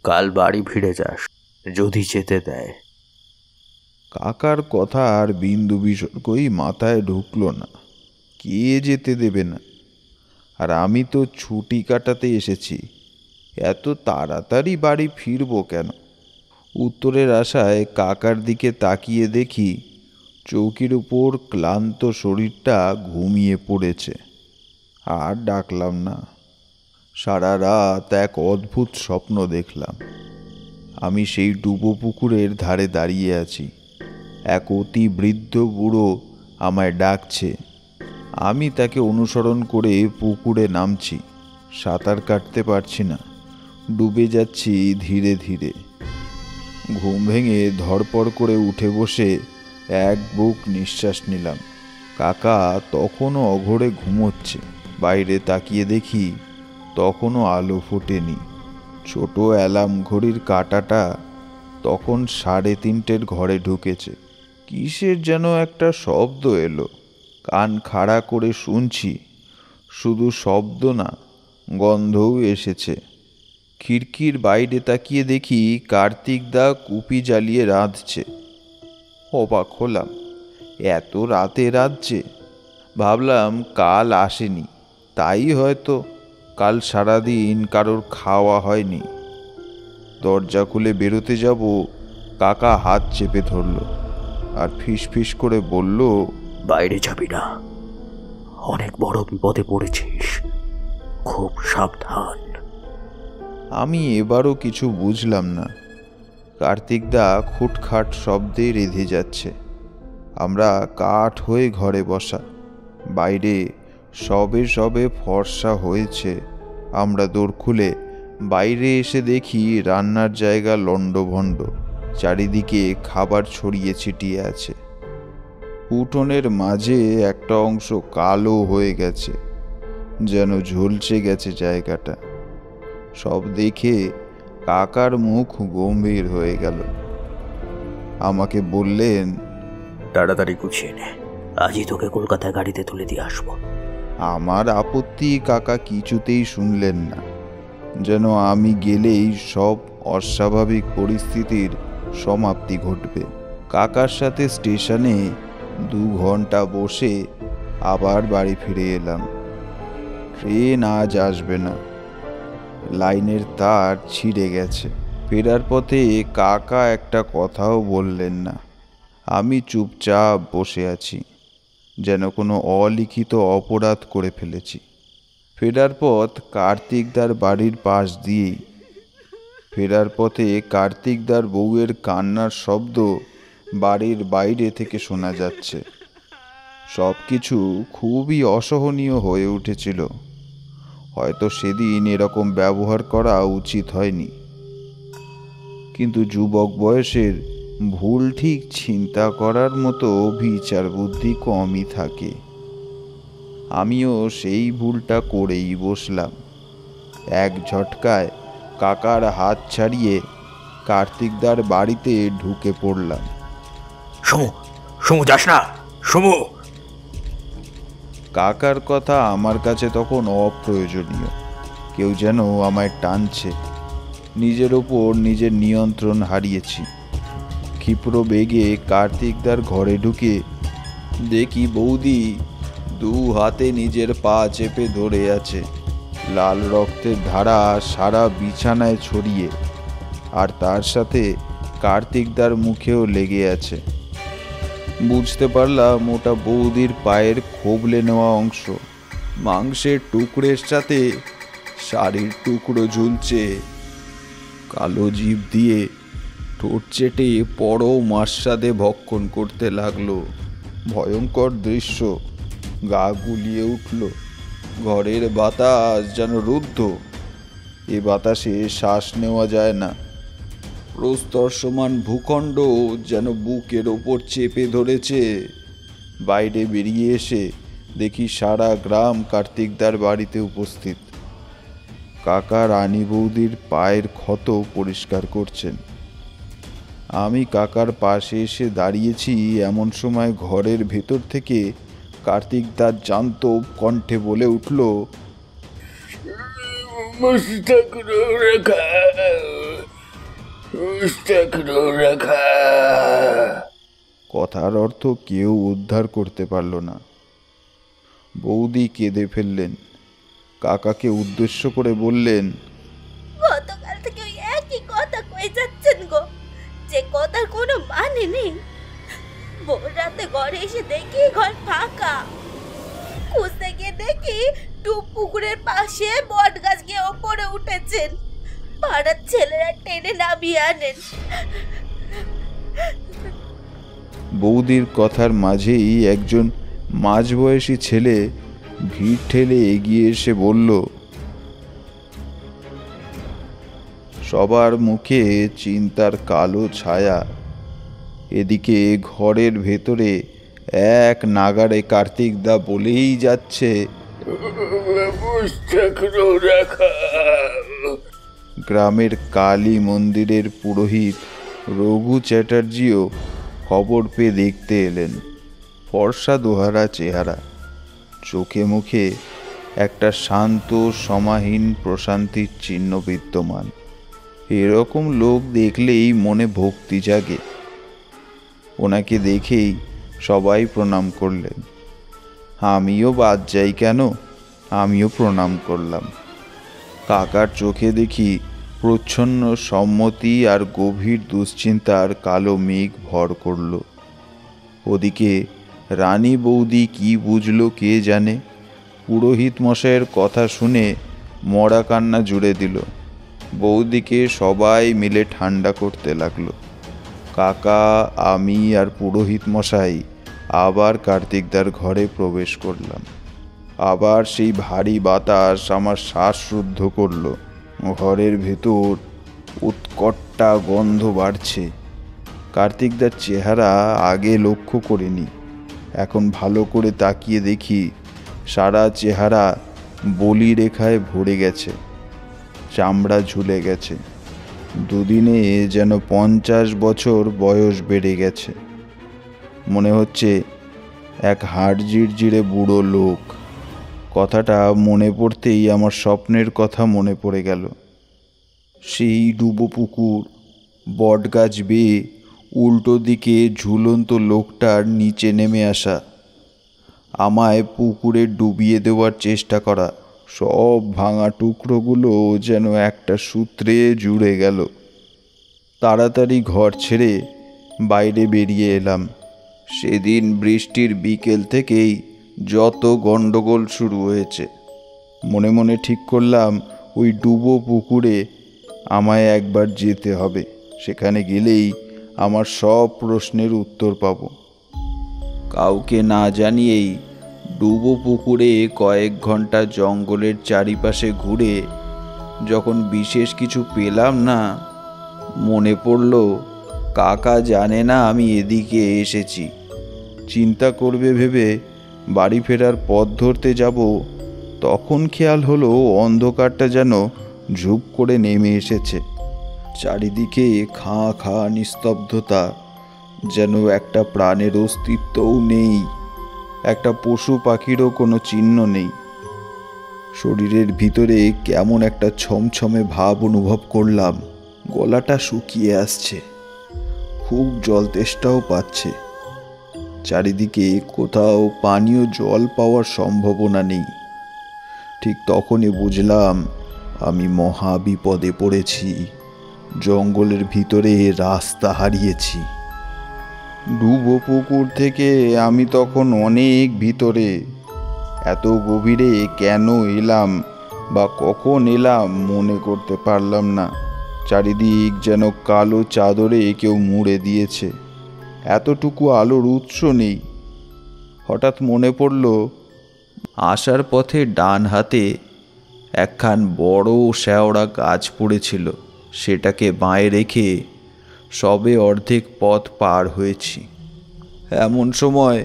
কাল বাড়ি ফিরে যাস, যদি যেতে দেয়। কাকার কথা আর বিন্দু বিসর্গই মাথায় ঢুকলো না। কে যেতে দেবে না? আর আমি তো ছুটি কাটাতে এসেছি, এত তাড়াতাড়ি বাড়ি ফিরবো কেন? উত্তরের আশায় কাকার দিকে তাকিয়ে দেখি চৌকির উপর ক্লান্ত শরীরটা ঘুমিয়ে পড়েছে। আর ডাকলাম না। সারা রাত এক অদ্ভুত স্বপ্ন দেখলাম। আমি সেই ডুবো পুকুরের ধারে দাঁড়িয়ে আছি। এক অতি বৃদ্ধ বুড়ো আমায় ডাকছে। আমি তাকে অনুসরণ করে পুকুরে নামছি। সাঁতার কাটতে পারছি না, ডুবে যাচ্ছি ধীরে ধীরে। ঘুম ভেঙে ধড়পড় করে উঠে বসে এক বুক নিঃশ্বাস নিলাম। কাকা তখনও অঘোরে ঘুমোচ্ছে। বাইরে তাকিয়ে দেখি তখনও আলো ফোটেনি। ছোট অ্যালার্ম ঘড়ির কাঁটাটা তখন 3:30 ঘরে ঢুকেছে। কিসের যেন একটা শব্দ এলো। কান খাড়া করে শুনছি। শুধু শব্দ না, গন্ধও এসেছে। খিড়কির বাইরে তাকিয়ে দেখি কার্তিকদা কুপি জ্বালিয়ে রাঁধছে। অবাক হলাম, এত রাতে রাঁধছে। ভাবলাম কাল আসেনি, তাই হয়তো কাল সারাদিন কারোর খাওয়া হয়নি। দরজা খুলে বেরোতে যাব, কাকা হাত চেপে ধরল আর ফিস করে বলল, বাইরে যাবি না, অনেক বড় বিপদে পড়েছিস, খুব সাবধান। আমি এবারও কিছু বুঝলাম না। কার্তিকদা খুটখাট শব্দে রেধে যাচ্ছে। আমরা কাঠ হয়ে ঘরে বসা। বাইরে সবে ফর্সা হয়েছে। আমরা দোর খুলে বাইরে এসে দেখি রান্নার জায়গা লণ্ডভণ্ড। চারিদিকে খাবার ছড়িয়ে ছিটিয়ে আছে। উঠোনের মাঝে একটা অংশ কালো হয়ে গেছে, যেন ঝলসে গেছে জায়গাটা। সব দেখে কাকার মুখ গম্ভীর হয়ে গেল। আমাকে বললেন, তাড়াতাড়ি গুছিয়ে নে, আজই তোকে কলকাতায় গাড়িতে তুলে দিয়ে আসবো। আমার আপত্তি কাকা কিছুতেই শুনলেন না। যেন আমি গেলেই সব অস্বাভাবিক পরিস্থিতির সমাপ্তি ঘটবে। কাকার সাথে স্টেশনে 2 ঘন্টা বসে আবার বাড়ি ফিরে এলাম। ট্রেন আজ আসবে না, লাইনের তার ছিঁড়ে গেছে। ফেরার পথে কাকা একটা কথাও বললেন না। আমি চুপচাপ বসে আছি, যেন কোনো অলিখিত অপরাধ করে ফেলেছি। ফেরার পথ কার্তিকদার বাড়ির পাশ দিয়েই। ফেরার পথে কার্তিকদার বউয়ের কান্নার শব্দ বাড়ির বাইরে থেকে শোনা যাচ্ছে। সব কিছু খুবই অসহনীয় হয়ে উঠেছিল। হয়তো সেদিন এরকম ব্যবহার করা উচিত হয়নি, কিন্তু যুবক বয়সের ভুল ঠিক চিন্তা করার মতো বিচার বুদ্ধি কমই থাকে। আমিও সেই ভুলটা করেই বসলাম। এক ঝটকায় কাকার হাত ছাড়িয়ে কার্তিকদার বাড়িতে ঢুকে পড়লাম। সমু, সমু যাস না, সমু। কাকার কথা আমার কাছে তখন অপ্রয়োজনীয়। কেউ যেন আমায় টানছে। নিজের ওপর নিজের নিয়ন্ত্রণ হারিয়েছি। ক্ষিপ্র বেগে কার্তিকদার ঘরে ঢুকে দেখি বৌদি দু হাতে নিজের পা চেপে ধরে আছে, লাল রক্তের ধারা সারা বিছানায় ছড়িয়ে, আর তার সাথে কার্তিকদার মুখেও লেগে আছে। বুঝতে পারলাম ওটা বৌদির পায়ের খোবলে নেওয়া অংশ। মাংসের টুকরের সাথে শাড়ির টুকরো ঝুলছে। কালো জিভ দিয়ে ঠোঁট চেটে পরও মাস্বাদে ভক্ষণ করতে লাগলো। ভয়ঙ্কর দৃশ্য। গা গুলিয়ে উঠল। ঘরের বাতাস যেন রুদ্ধ। এ বাতাসে শ্বাস নেওয়া যায় না। প্রস্তর সমান ভূখণ্ড যেন বুকের ওপর চেপে ধরেছে। বাইরে বেরিয়ে এসে দেখি সারা গ্রাম কার্তিকদার বাড়িতে উপস্থিত। কাকা রানী বৌদির পায়ের ক্ষত পরিষ্কার করছেন। আমি কাকার পাশে এসে দাঁড়িয়েছি এমন সময় ঘরের ভেতর থেকে কার্তিকদার জান্ত কণ্ঠে বলে উঠল, কথার অর্থ কেউ উদ্ধার করতে পারল না। বৌদি কেঁদে ফেললেন। কাকাকে উদ্দেশ্য করে বললেন, গতকাল থেকে ওই একই কথা কয়ে যাচ্ছেন গো, যে কথার কোনো মানে নেই। ভোর রাতে ঘরে এসে দেখি ঘর ফাঁকা। খুঁজতে গিয়ে দেখি ডুব পুকুরের পাশে বট গাছ গিয়ে ওপরে উঠেছেন। পাড়ার ছেলেরা টেনে নামিয়ে আনেন। বৌদির কথার মাঝেই একজন মাঝবয়সী ছেলে ভিড় ঠেলে এগিয়ে এসে বলল, সবার মুখে চিন্তার কালো ছায়া। এদিকে ঘরের ভেতরে এক নাগাড়ে কার্তিকদা বলেই যাচ্ছে, গ্রামের কালী মন্দিরের পুরোহিত রঘু চ্যাটার্জিও খবর পেয়ে দেখতে এলেন। ফর্সা দোহারা চেহারা, চোখে মুখে একটা শান্ত সমাহীন প্রশান্তির চিহ্ন বিদ্যমান। এরকম লোক দেখলেই মনে ভক্তি জাগে। ওনাকে দেখেই সবাই প্রণাম করলেন। আমিও বাদ যাই কেন, আমিও প্রণাম করলাম। কাকার চোখে দেখি প্রচ্ছন্ন সম্মতি আর গভীর দুশ্চিন্তার কালো মেঘ ভর করল। ওদিকে রানী বৌদি কি বুঝল কে জানে, পুরোহিত মশাইয়ের কথা শুনে মরা কান্না জুড়ে দিল। বৌদিকে সবাই মিলে ঠান্ডা করতে লাগলো। কাকা, আমি আর পুরোহিত মশাই আবার কার্তিকদার ঘরে প্রবেশ করলাম। আবার সেই ভারী বাতাস আমার শ্বাসরুদ্ধ করলো। ঘরের ভেতর উৎকট্টা গন্ধ বাড়ছে। কার্তিকদার চেহারা আগে লক্ষ্য করিনি। এখন ভালো করে তাকিয়ে দেখি সারা চেহারা বলি রেখায় ভরে গেছে। চামড়া ঝুলে গেছে। দুদিনে যেন 50 বছর বয়স বেড়ে গেছে। মনে হচ্ছে এক হাড় জিরজিরে বুড়ো লোক। কথাটা মনে পড়তেই আমার স্বপ্নের কথা মনে পড়ে গেল। সেই ডুবো পুকুর, বটগাছ বেয়ে উল্টো দিকে ঝুলন্ত লোকটার নিচে নেমে আসা, আমায় পুকুরে ডুবিয়ে দেওয়ার চেষ্টা করা, সব ভাঙা টুকরোগুলো যেন একটা সূত্রে জুড়ে গেল। তাড়াতাড়ি ঘর ছেড়ে বাইরে বেরিয়ে এলাম। সেদিন বৃষ্টির বিকেল থেকেই যত গণ্ডগোল শুরু হয়েছে। মনে মনে ঠিক করলাম ওই ডুবো পুকুরে আমায় একবার যেতে হবে। সেখানে গেলেই আমার সব প্রশ্নের উত্তর পাব। কাউকে না জানিয়েই ডুবো পুকুরে কয়েক ঘন্টা জঙ্গলের চারিপাশে ঘুরে যখন বিশেষ কিছু পেলাম না, মনে পড়ল কাকা জানে না আমি এদিকে এসেছি। চিন্তা করবে ভেবে বাড়ি ফেরার পথ ধরতে যাব, তখন খেয়াল হলো অন্ধকারটা যেন ঝুপ করে নেমে এসেছে। চারিদিকে খাঁ খাঁ নিস্তব্ধতা, যেন একটা প্রাণের অস্তিত্বও নেই, একটা পশু পাখিরও কোনো চিহ্ন নেই। শরীরের ভিতরে কেমন একটা ছমছমে ভাব অনুভব করলাম। গলাটা শুকিয়ে আসছে, খুব জল তেষ্টাও পাচ্ছে। চারিদিকে কোথাও পানীয় জল পাওয়ার সম্ভাবনা নেই। ঠিক তখনই বুঝলাম আমি মহা বিপদে পড়েছি। জঙ্গলের ভিতরে রাস্তা হারিয়েছি। ডুবো পুকুর থেকে আমি তখন অনেক ভিতরে। এত গভীরে কেন এলাম বা কখন এলাম মনে করতে পারলাম না। চারিদিক যেন কালো চাদরে কেউ মুড়ে দিয়েছে, এতটুকু আলোর উৎস নেই। হঠাৎ মনে পড়ল, আসার পথে ডান হাতে একখান বড় শেওড়া গাছ পড়েছিল, সেটাকে বাঁয়ে রেখে সবে অর্ধেক পথ পার হয়েছি। এমন সময়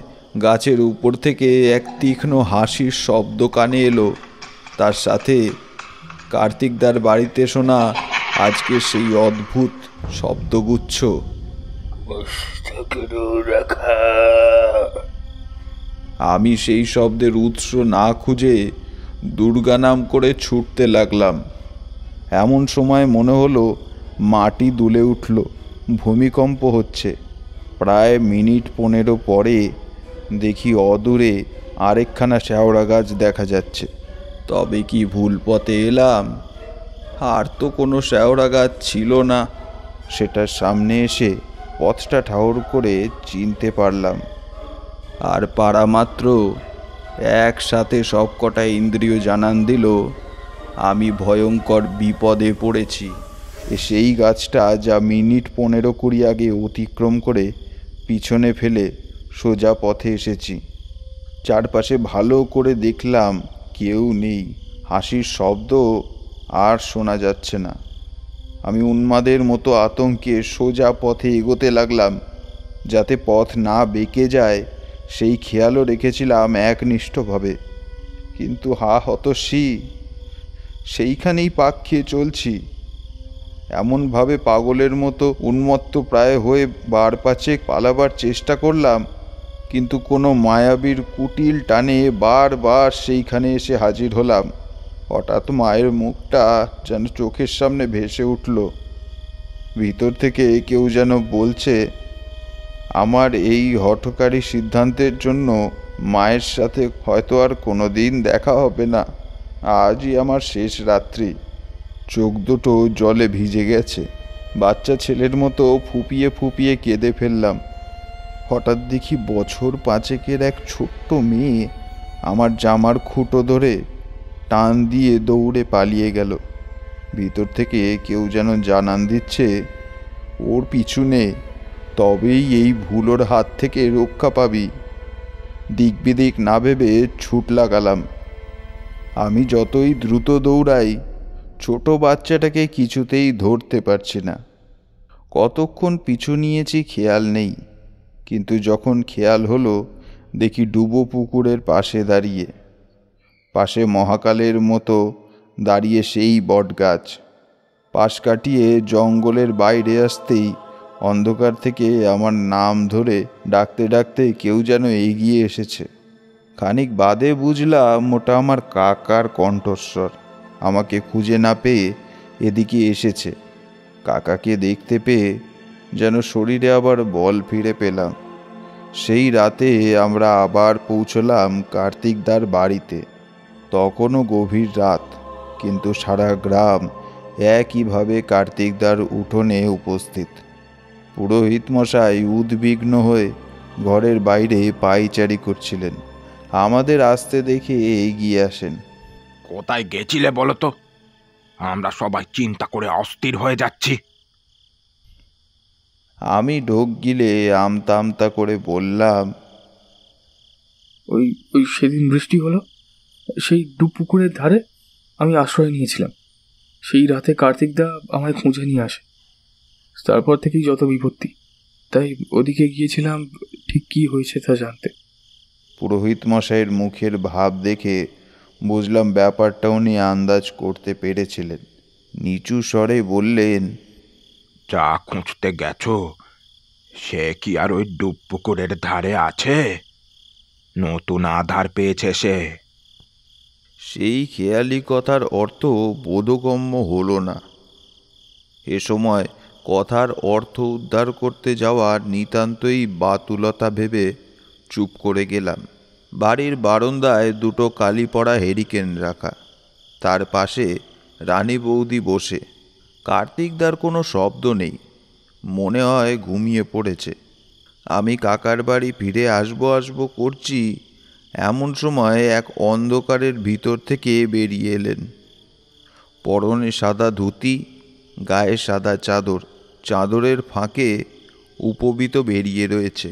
গাছের উপর থেকে এক তীক্ষ্ণ হাসির শব্দ কানে এলো, তার সাথে কার্তিকদার বাড়িতে শোনা আজকে সেই অদ্ভুত শব্দগুচ্ছ। আমি সেই শব্দের উৎস না খুঁজে দুর্গা নাম করে ছুটতে লাগলাম। এমন সময় মনে হলো মাটি দুলে উঠল, ভূমিকম্প হচ্ছে। প্রায় মিনিট 15 পরে দেখি অদূরে আরেকখানা শেওড়া গাছ দেখা যাচ্ছে। তবে কি ভুল পথে এলাম? আর তো কোনো শেওড়া গাছ ছিল না। সেটার সামনে এসে পথটা ঠাউর করে চিনতে পারলাম। আর পারা মাত্র একসাথে সবকটা ইন্দ্রিয় জানান দিল আমি ভয়ঙ্কর বিপদে পড়েছি। সেই গাছটা যা মিনিট 15-20 আগে অতিক্রম করে পিছনে ফেলে সোজা পথে এসেছি। চারপাশে ভালো করে দেখলাম কেউ নেই, হাসির শব্দ আর শোনা যাচ্ছে না। আমি উন্মাদের মতো আতঙ্কে সোজা পথে এগোতে লাগলাম, যাতে পথ না বেঁকে যায় সেই খেয়ালও রেখেছিলাম একনিষ্ঠভাবে। কিন্তু হা হতশী, সেইখানেই পাক খেয়ে চলছি। এমনভাবে পাগলের মতো উন্মত্ত প্রায় হয়ে বার পাচেক পালাবার চেষ্টা করলাম, কিন্তু কোনো মায়াবীর কুটিল টানে বারবার সেইখানে এসে হাজির হলাম। হঠাৎ মায়ের মুখটা যেন চোখের সামনে ভেসে উঠল। ভিতর থেকে কেউ যেন বলছে, আমার এই হঠকারী সিদ্ধান্তের জন্য মায়ের সাথে হয়তো আর কোনো দিন দেখা হবে না। আজই আমার শেষ রাত্রি। চোখ দুটো জলে ভিজে গেছে। বাচ্চা ছেলের মতো ফুপিয়ে ফুপিয়ে কেঁদে ফেললাম। হঠাৎ দেখি বছর 5-এর এক ছোট্ট মেয়ে আমার জামার খুঁটো ধরে টান দিয়ে দৌড়ে পালিয়ে গেল। ভিতর থেকে কেউ যেন জানান দিচ্ছে, ওর পিছনে, তবেই এই ভুলোর হাত থেকে রক্ষা পাবি। দিক বিদিক না ভেবে ছুট লাগালাম। আমি যতই দ্রুত দৌড়াই, ছোট বাচ্চাটাকে কিছুতেই ধরতে পারছি না। কতক্ষণ পিছু নিয়েছি খেয়াল নেই, কিন্তু যখন খেয়াল হলো দেখি ডুবো পুকুরের পাশে দাঁড়িয়ে, পাশে মহাকালের মতো দাঁড়িয়ে সেই বটগাছ। পাশ কাটিয়ে জঙ্গলের বাইরে আসতেই অন্ধকার থেকে আমার নাম ধরে ডাকতে ডাকতে কেউ যেন এগিয়ে এসেছে। খানিক বাদে বুঝলাম ওটা আমার কাকার কণ্ঠস্বর। আমাকে খুঁজে না পেয়ে এদিকে এসেছে। কাকাকে দেখতে পেয়ে যেন শরীরে আবার বল ফিরে পেলাম। সেই রাতে আমরা আবার পৌঁছলাম কার্তিকদার বাড়িতে। তখনও গভীর রাত, কিন্তু সারা গ্রাম একইভাবে কার্তিকদার উঠোনে উপস্থিত। পুরোহিত মশাই উদ্বিগ্ন হয়ে ঘরের বাইরে পায়চারি করছিলেন। আমাদের আসতে দেখে এগিয়ে আসেন। কোথায় গেছিলে বলো তো? আমরা সবাই চিন্তা করে অস্থির হয়ে যাচ্ছি। আমি ঢোক গিলে আমতা আমতা করে বললাম, ওই ওই সেদিন বৃষ্টি হলো, সেই পুকুরের ধারে আমি আশ্রয় নিয়েছিলাম। সেই রাতে কার্তিকদা আমায় খুঁজে নিয়ে আসে। তারপর থেকেই যত বিপত্তি, তাই ওদিকে গিয়েছিলাম ঠিক কী হয়েছে তা জানতে। পুরোহিত মশাইয়ের মুখের ভাব দেখে বুঝলাম ব্যাপারটা উনি আন্দাজ করতে পেরেছিলেন। নিচু স্বরে বললেন, যা খুঁজতে গেছো সে কি আর ওই ডুব পুকুরের ধারে আছে? নতুন আধার পেয়েছে সে। সেই খেয়ালি কথার অর্থ বোধগম্য হলো না। এ সময় কথার অর্থ উদ্ধার করতে যাওয়া নিতান্তই বাতুলতা ভেবে চুপ করে গেলাম। বাড়ির বারান্দায় দুটো কালি পড়া হেরিকেন রাখা, তার পাশে রানী বৌদি বসে। কার্তিকদার কোনো শব্দ নেই, মনে হয় ঘুমিয়ে পড়েছে। আমি কাকার বাড়ি ফিরে আসবো করছি, এমন সময় এক অন্ধকারের ভিতর থেকে বেরিয়ে এলেন। পরনে সাদা ধুতি, গায়ে সাদা চাদর, চাদরের ফাঁকে উপবীত বেরিয়ে রয়েছে।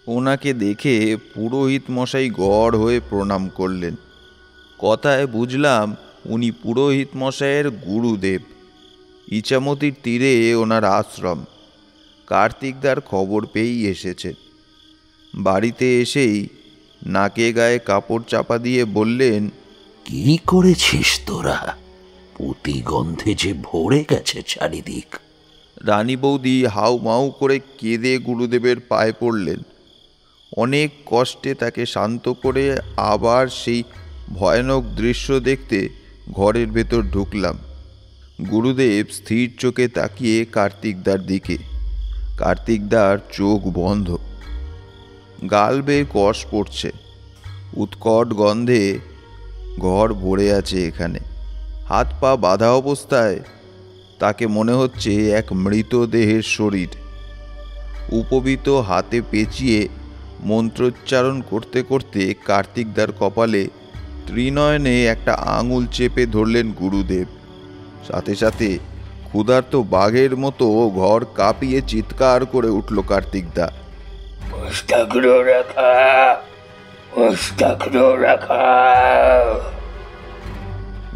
ওনাকে দেখে পুরোহিত মশাই গড় হয়ে প্রণাম করলেন। কথায় বুঝলাম উনি পুরোহিত মশাইয়ের গুরুদেব। ইছামতির তীরে ওনার আশ্রম। কার্তিকদার খবর পেয়েই এসেছেন। বাড়িতে এসেই নাকে গায়ে কাপড় চাপা দিয়ে বললেন, কি করেছিস তোরা? পুঁতি গন্ধে যে ভরে গেছে চারিদিক। রানী বৌদি হাউ মাউ করে কেঁদে গুরুদেবের পায়ে পড়লেন। অনেক কষ্টে তাকে শান্ত করে আবার সেই ভয়ানক দৃশ্য দেখতে ঘরের ভেতর ঢুকলাম। গুরুদেব স্থির চোখে তাকিয়ে কার্তিকদার দিকে। কার্তিকদার চোখ বন্ধ, গাল বেয়ে কষ পড়ছে। উৎকট গন্ধে ঘর ভরে আছে এখানে। হাত পা বাঁধা অবস্থায় তাকে মনে হচ্ছে এক মৃতদেহের শরীর। উপবীত হাতে পেঁচিয়ে মন্ত্রোচ্চারণ করতে করতে কার্তিকদার কপালে ত্রিনয়নে একটা আঙুল চেপে ধরলেন গুরুদেব। সাথে সাথে ক্ষুধার্ত বাঘের মতো ঘর কাঁপিয়ে চিৎকার করে উঠল কার্তিকদা,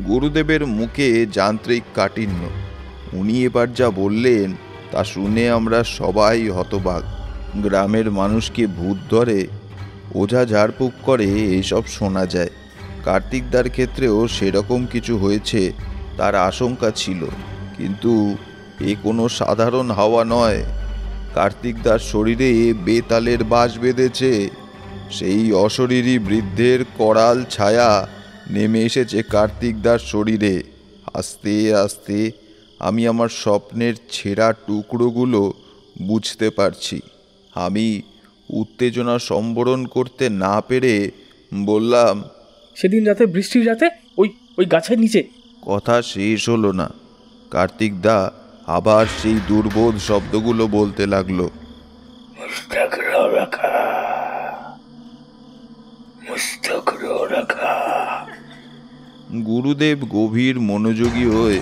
গুরুদেবের মুখে যান্ত্রিক কাঠিন্য। উনি এবার যা বললেন তা শুনে আমরা সবাই হতবাক। গ্রামের মানুষকে ভূত ধরে, ওঝা ঝাড়ফুঁক করে, এইসব শোনা যায়। কার্তিকদার ক্ষেত্রেও সেরকম কিছু হয়েছে তার আশঙ্কা ছিল, কিন্তু এ কোনো সাধারণ হাওয়া নয়। কার্তিকদার শরীরে বেতালের বাস বেঁধেছে। সেই অশরীরী বৃদ্ধের করাল ছায়া নেমে এসেছে কার্তিকদার শরীরে। আস্তে আস্তে আমি আমার স্বপ্নের ছেঁড়া টুকরোগুলো বুঝতে পারছি। আমি উত্তেজনা সম্বরণ করতে না পেরে বললাম, সেদিন রাতে, বৃষ্টির রাতে, ওই গাছের নিচে। কথা শেষ হলো না। কার্তিকদা আবার সেই দুর্বোধ শব্দগুলো বলতে লাগলো, গুরুদেব গভীর মনোযোগী হয়ে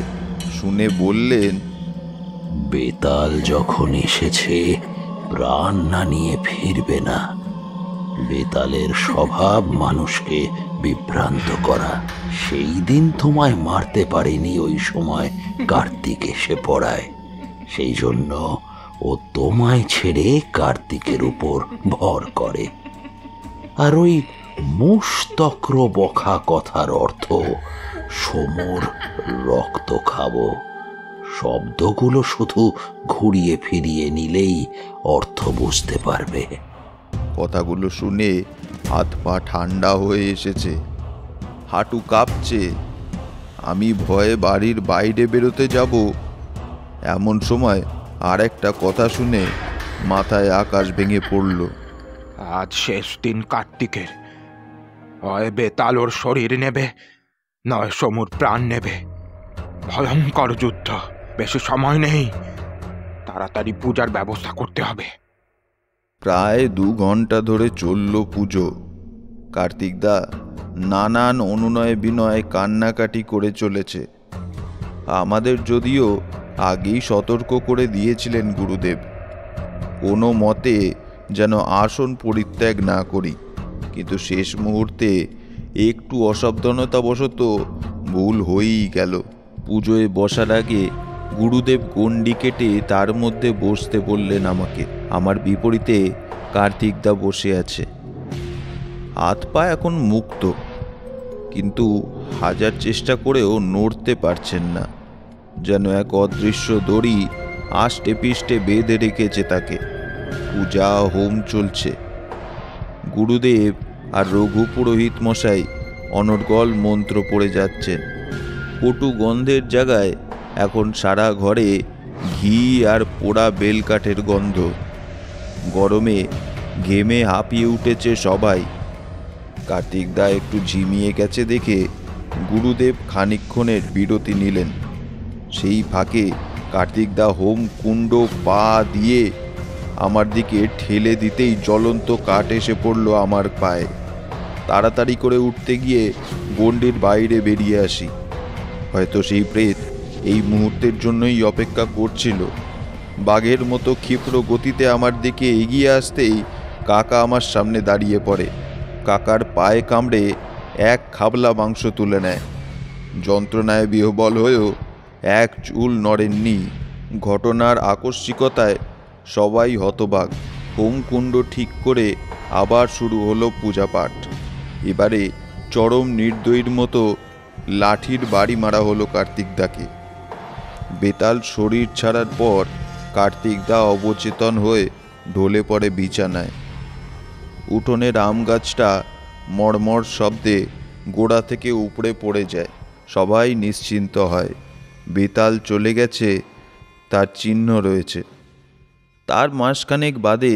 শুনে বললেন, বেতাল যখন এসেছে প্রাণ না নিয়ে ফিরবে না। বেতালের স্বভাব মানুষকে বিভ্রান্ত করা। সেই দিন তোমায় মারতে পারেনি, ওই সময় কার্তিক এসে পড়ায়। সেই জন্য ও তোমায় ছেড়ে কার্তিকের উপর ভর করে। আর ওই মুস্তক্র বখা কথার অর্থ সমুর রক্ত খাবো। শব্দগুলো শুধু ঘুরিয়ে ফিরিয়ে নিলেই অর্থ বুঝতে পারবে। কথাগুলো শুনে হাত পা ঠান্ডা হয়ে এসেছে, হাঁটু কাঁপছে। আমি ভয়ে বাড়ির বাইরে বেরোতে যাব, এমন সময় আর একটা কথা শুনে মাথায় আকাশ ভেঙে পড়ল। আজ শেষ দিন কার্তিকের। হয় বেতাল ওর শরীর নেবে, নয় সমুর প্রাণ নেবে। ভয়ঙ্কর যুদ্ধ, বেশি সময় নেই, তাড়াতাড়ি পূজার ব্যবস্থা করতে হবে। প্রায় 2 ঘন্টা ধরে চলল পুজো। কার্তিকদা নানান অনুনয় বিনয় কান্নাকাটি করে চলেছে। আমাদের যদিও আগেই সতর্ক করে দিয়েছিলেন গুরুদেব, কোনো মতে যেন আসন পরিত্যাগ না করি, কিন্তু শেষ মুহূর্তে একটু অসাবধানতাবশত ভুল হয়েই গেল। পুজোয় বসার আগে গুরুদেব গণ্ডি কেটে তার মধ্যে বসতে বললেন আমাকে। আমার বিপরীতে কার্তিকদা বসে আছে। হাত পা এখন মুক্ত, কিন্তু হাজার চেষ্টা করেও নড়তে পারছেন না। যেন এক অদৃশ্য দড়ি আষ্টে পিষ্টে বেঁধে রেখেছে তাকে। পূজা হোম চলছে। গুরুদেব আর রঘু পুরোহিত মশাই অনর্গল মন্ত্র পড়ে যাচ্ছেন। কটু গন্ধের জায়গায় এখন সারা ঘরে ঘি আর পোড়া বেলকাঠের গন্ধ। গরমে ঘেমে হাঁপিয়ে উঠেছে সবাই। কার্তিকদা একটু ঝিমিয়ে গেছে দেখে গুরুদেব খানিকক্ষণের বিরতি নিলেন। সেই ফাঁকে কার্তিকদা হোম কুণ্ড পা দিয়ে আমার দিকে ঠেলে দিতেই জ্বলন্ত কাঠ এসে পড়ল আমার পায়ে। তাড়াতাড়ি করে উঠতে গিয়ে গণ্ডির বাইরে বেরিয়ে আসি। হয়তো সেই প্রেত এই মুহূর্তের জন্যই অপেক্ষা করছিল। বাঘের মতো ক্ষিপ্র গতিতে আমার দিকে এগিয়ে আসতেই কাকা আমার সামনে দাঁড়িয়ে পড়ে। কাকার পায়ে কামড়ে এক খাবলা মাংস তুলে নেয়। যন্ত্রণায় বিহ্বল হয়েও এক চুল নড়েননি। ঘটনার আকস্মিকতায় সবাই হতবাক। হোমকুণ্ড ঠিক করে আবার শুরু হলো পূজাপাঠ। এবারে চরম নির্দয়ীর মতো লাঠির বাড়ি মারা হলো কার্তিকদাকে। বেতাল শরীর ছাড়ার পর কার্তিকদা অবচেতন হয়ে ঢলে পড়ে বিছানায়। উঠোনের আম গাছটা মড়মড় শব্দে গোড়া থেকে উপড়ে পড়ে যায়। সবাই নিশ্চিন্ত হয়। বেতাল চলে গেছে, তার চিহ্ন রয়েছে। তার মাসখানেক বাদে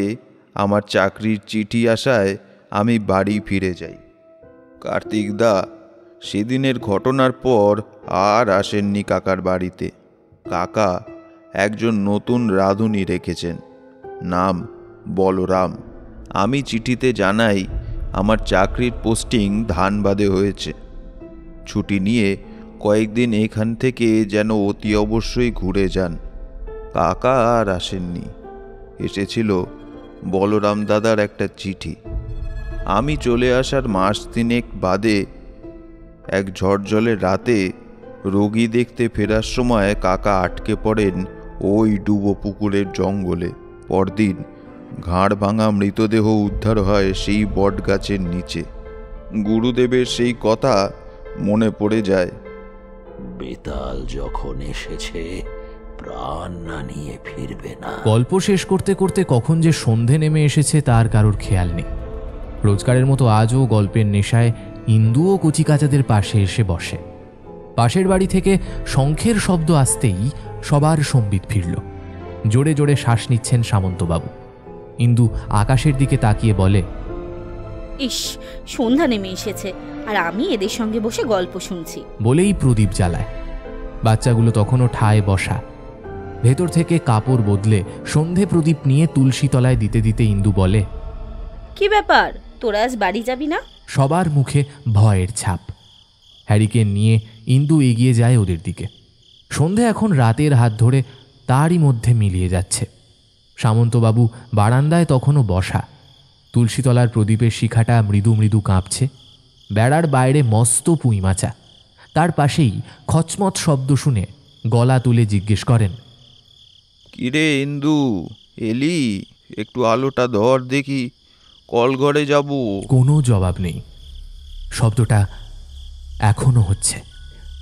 আমার চাকরির চিঠি আসায় আমি বাড়ি ফিরে যাই। কার্তিকদা সেদিনের ঘটনার পর আর আসেননি কাকার বাড়িতে। কাকা একজন নতুন রাঁধুনি রেখেছেন, নাম বলরাম। আমি চিঠিতে জানাই আমার চাকরির পোস্টিং ধানবাদে হয়েছে। ছুটি নিয়ে কয়েকদিন এখান থেকে যেন অতি অবশ্যই ঘুরে যান। কাকা আর আসেননি। এসেছিল বলরাম দাদার একটা চিঠি। আমি চলে আসার মাস তিনেক বাদে এক ঝড়জলের রাতে রোগী দেখতে ফেরার সময় কাকা আটকে পড়েন ওই ডুবো পুকুরের জঙ্গলে। পরদিন ঘাড় ভাঙা মৃতদেহ উদ্ধার হয় সেই বট গাছের নিচে। গুরুদেবের সেই কথা মনে পড়ে যায়। বেতাল যখন এসেছে প্রাণ না নিয়ে ফিরবে না। গল্প শেষ করতে করতে কখন যে সন্ধে নেমে এসেছে তার কারোর খেয়াল নেই। রোজগারের মতো আজও গল্পের নেশায় ইন্দুও কচিকাচাদের পাশে এসে বসে। পাশের বাড়ি থেকে শঙ্খের শব্দ আসতেই সবার সম্বিত ফিরল। জোরে জোরে শ্বাস নিচ্ছেন সামন্তবাবু। ইন্দু আকাশের দিকে তাকিয়ে বলে, ইস, সন্ধ্যা নেমে এসেছে আর আমি এদের সঙ্গে বসে গল্প শুনছি। বলেই প্রদীপ জ্বালায়। বাচ্চাগুলো তখনও ঠায় বসা। ভেতর থেকে কাপড় বদলে সন্ধে প্রদীপ নিয়ে তুলসী তলায় দিতে দিতে ইন্দু বলে, কি ব্যাপার, তোরা আজ বাড়ি যাবি না? সবার মুখে ভয়ের ছাপ। হ্যারিকেন নিয়ে ইন্দু এগিয়ে যায় ওদের দিকে। সন্ধে এখন রাতের হাত ধরে তারই মধ্যে মিলিয়ে যাচ্ছে। সামন্তবাবু বারান্দায় তখনও বসা। তুলসীতলার প্রদীপের শিখাটা মৃদু মৃদু কাঁপছে। বেড়ার বাইরে মস্ত পুঁই মাচা। তার পাশেই খচমচ শব্দ শুনে গলা তুলে জিজ্ঞেস করেন, কিরে ইন্দু, এলি? একটু আলোটা ধর দেখি, কলঘরে যাব। কোনো জবাব নেই। শব্দটা এখনো হচ্ছে।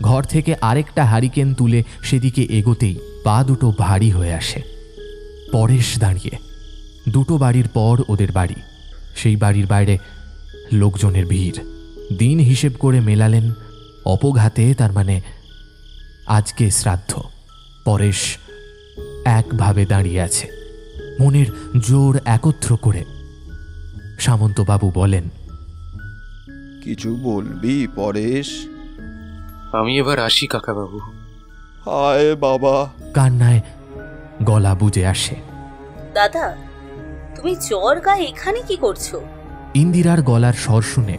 ঘর থেকে আরেকটা হারিকেন তুলে সেদিকে এগোতেই পা দুটো ভারী হয়ে আসে। পরেশ দাঁড়িয়ে। দুটো বাড়ির পর ওদের বাড়ি। সেই বাড়ির বাইরে লোকজনের ভিড়। দিন হিসেব করে মেলালেন। অপঘাতে, তার মানে আজকে শ্রাদ্ধ। পরেশ একভাবে দাঁড়িয়ে আছে, মনের জোর একত্র করে। সামন্তবাবু বলেন, কিছু বলবি পরেশ? আমি এবার আসি কাকাবাবু। হায় বাবা। কান্নায় গলা বুজে আসে। দাদা, তুমি জ্বর গায়ে এখানে কি করছো? ইন্দিরার গলার স্বর শুনে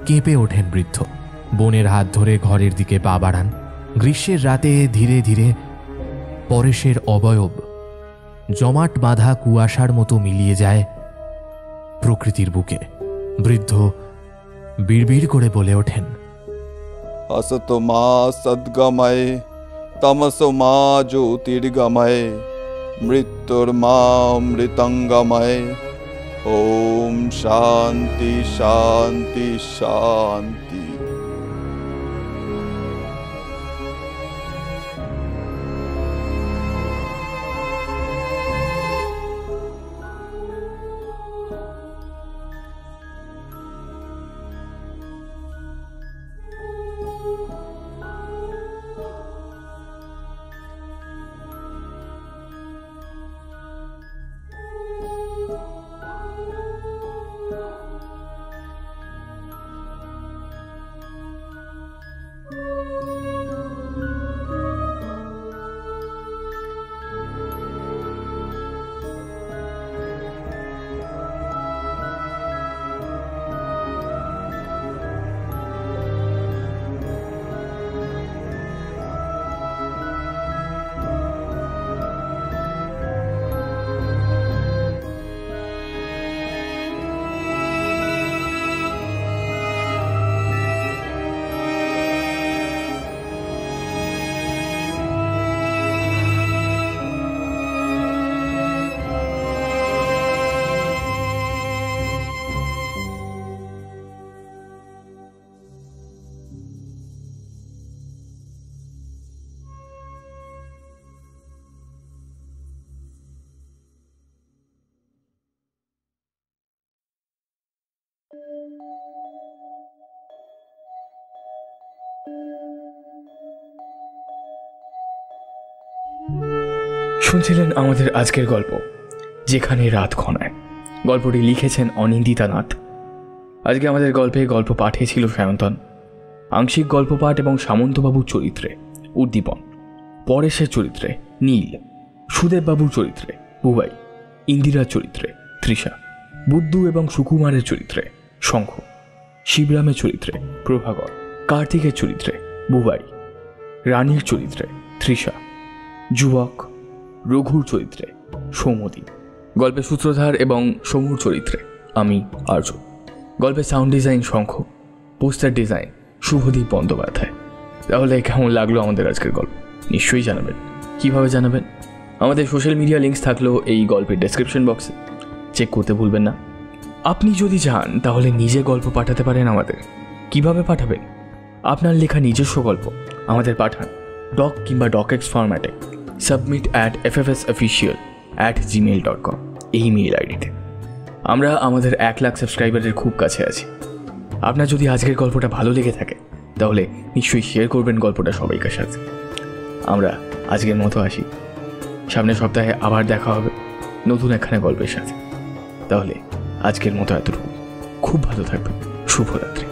কেঁপে ওঠেন বৃদ্ধ। বোনের হাত ধরে ঘরের দিকে পা বাড়ান। গ্রীষ্মের রাতে ধীরে ধীরে পরেশের অবয়ব জমাট বাঁধা কুয়াশার মতো মিলিয়ে যায় প্রকৃতির বুকে। বৃদ্ধ বিড়বিড় করে বলে ওঠেন, असतो मा सद्गमय तमसो मा ज्योतिर्गमय मृत्युर्मा मृतंगमय ओम शांति शांति शांति। শুনছিলেন আমাদের আজকের গল্প যেখানে রাত ঘনায়। গল্পটি লিখেছেন অনিন্দিতা নাথ। আজকে আমাদের গল্প পাঠে ছিল সায়ন্তন। আংশিক গল্প পাঠ এবং সামন্তবাবুর চরিত্রে উদ্দীপন, পরেশের চরিত্রে নীল, সুদেববাবুর চরিত্রে বুবাই, ইন্দিরার চরিত্রে তৃষা, বুদ্ধু এবং সুকুমারের চরিত্রে শঙ্খ, শিবরামের চরিত্রে প্রভাকর, কার্তিকের চরিত্রে বুবাই, রানীর চরিত্রে তৃষা, যুবক রঘুর চরিত্রে সৌমদী, গল্পের সূত্রধার এবং সমুর চরিত্রে আমি আর্য, গল্পের সাউন্ড ডিজাইন শঙ্খ, পোস্টার ডিজাইন শুভদীপ বন্দ্যোপাধ্যায়। তাহলে কেমন লাগলো আমাদের আজকের গল্প নিশ্চয়ই জানাবেন। কিভাবে জানাবেন? আমাদের সোশ্যাল মিডিয়া লিঙ্কস থাকলেও এই গল্পের ডেসক্রিপশন বক্সে, চেক করতে ভুলবেন না। আপনি যদি চান তাহলে নিজে গল্প পাঠাতে পারেন আমাদের। কিভাবে পাঠাবেন? আপনার লেখা নিজস্ব গল্প আমাদের পাঠান ডক কিংবা ডকএক্স ফরম্যাটে submit@ffsofficial@gmail.com এই মেইল আইডিতে। আমরা আমাদের 1 লাখ সাবস্ক্রাইবারের খুব কাছে আছি। আপনার যদি আজকের গল্পটা ভালো লেগে থাকে তাহলে নিশ্চয়ই শেয়ার করবেন গল্পটা সবাইকার সাথে। আমরা আজকের মতো আসি, সামনের সপ্তাহে আবার দেখা হবে নতুন একখানে গল্পের সাথে। তাহলে আজকের মতো এতটুকু। খুব ভালো থাকবেন। শুভরাত্রি।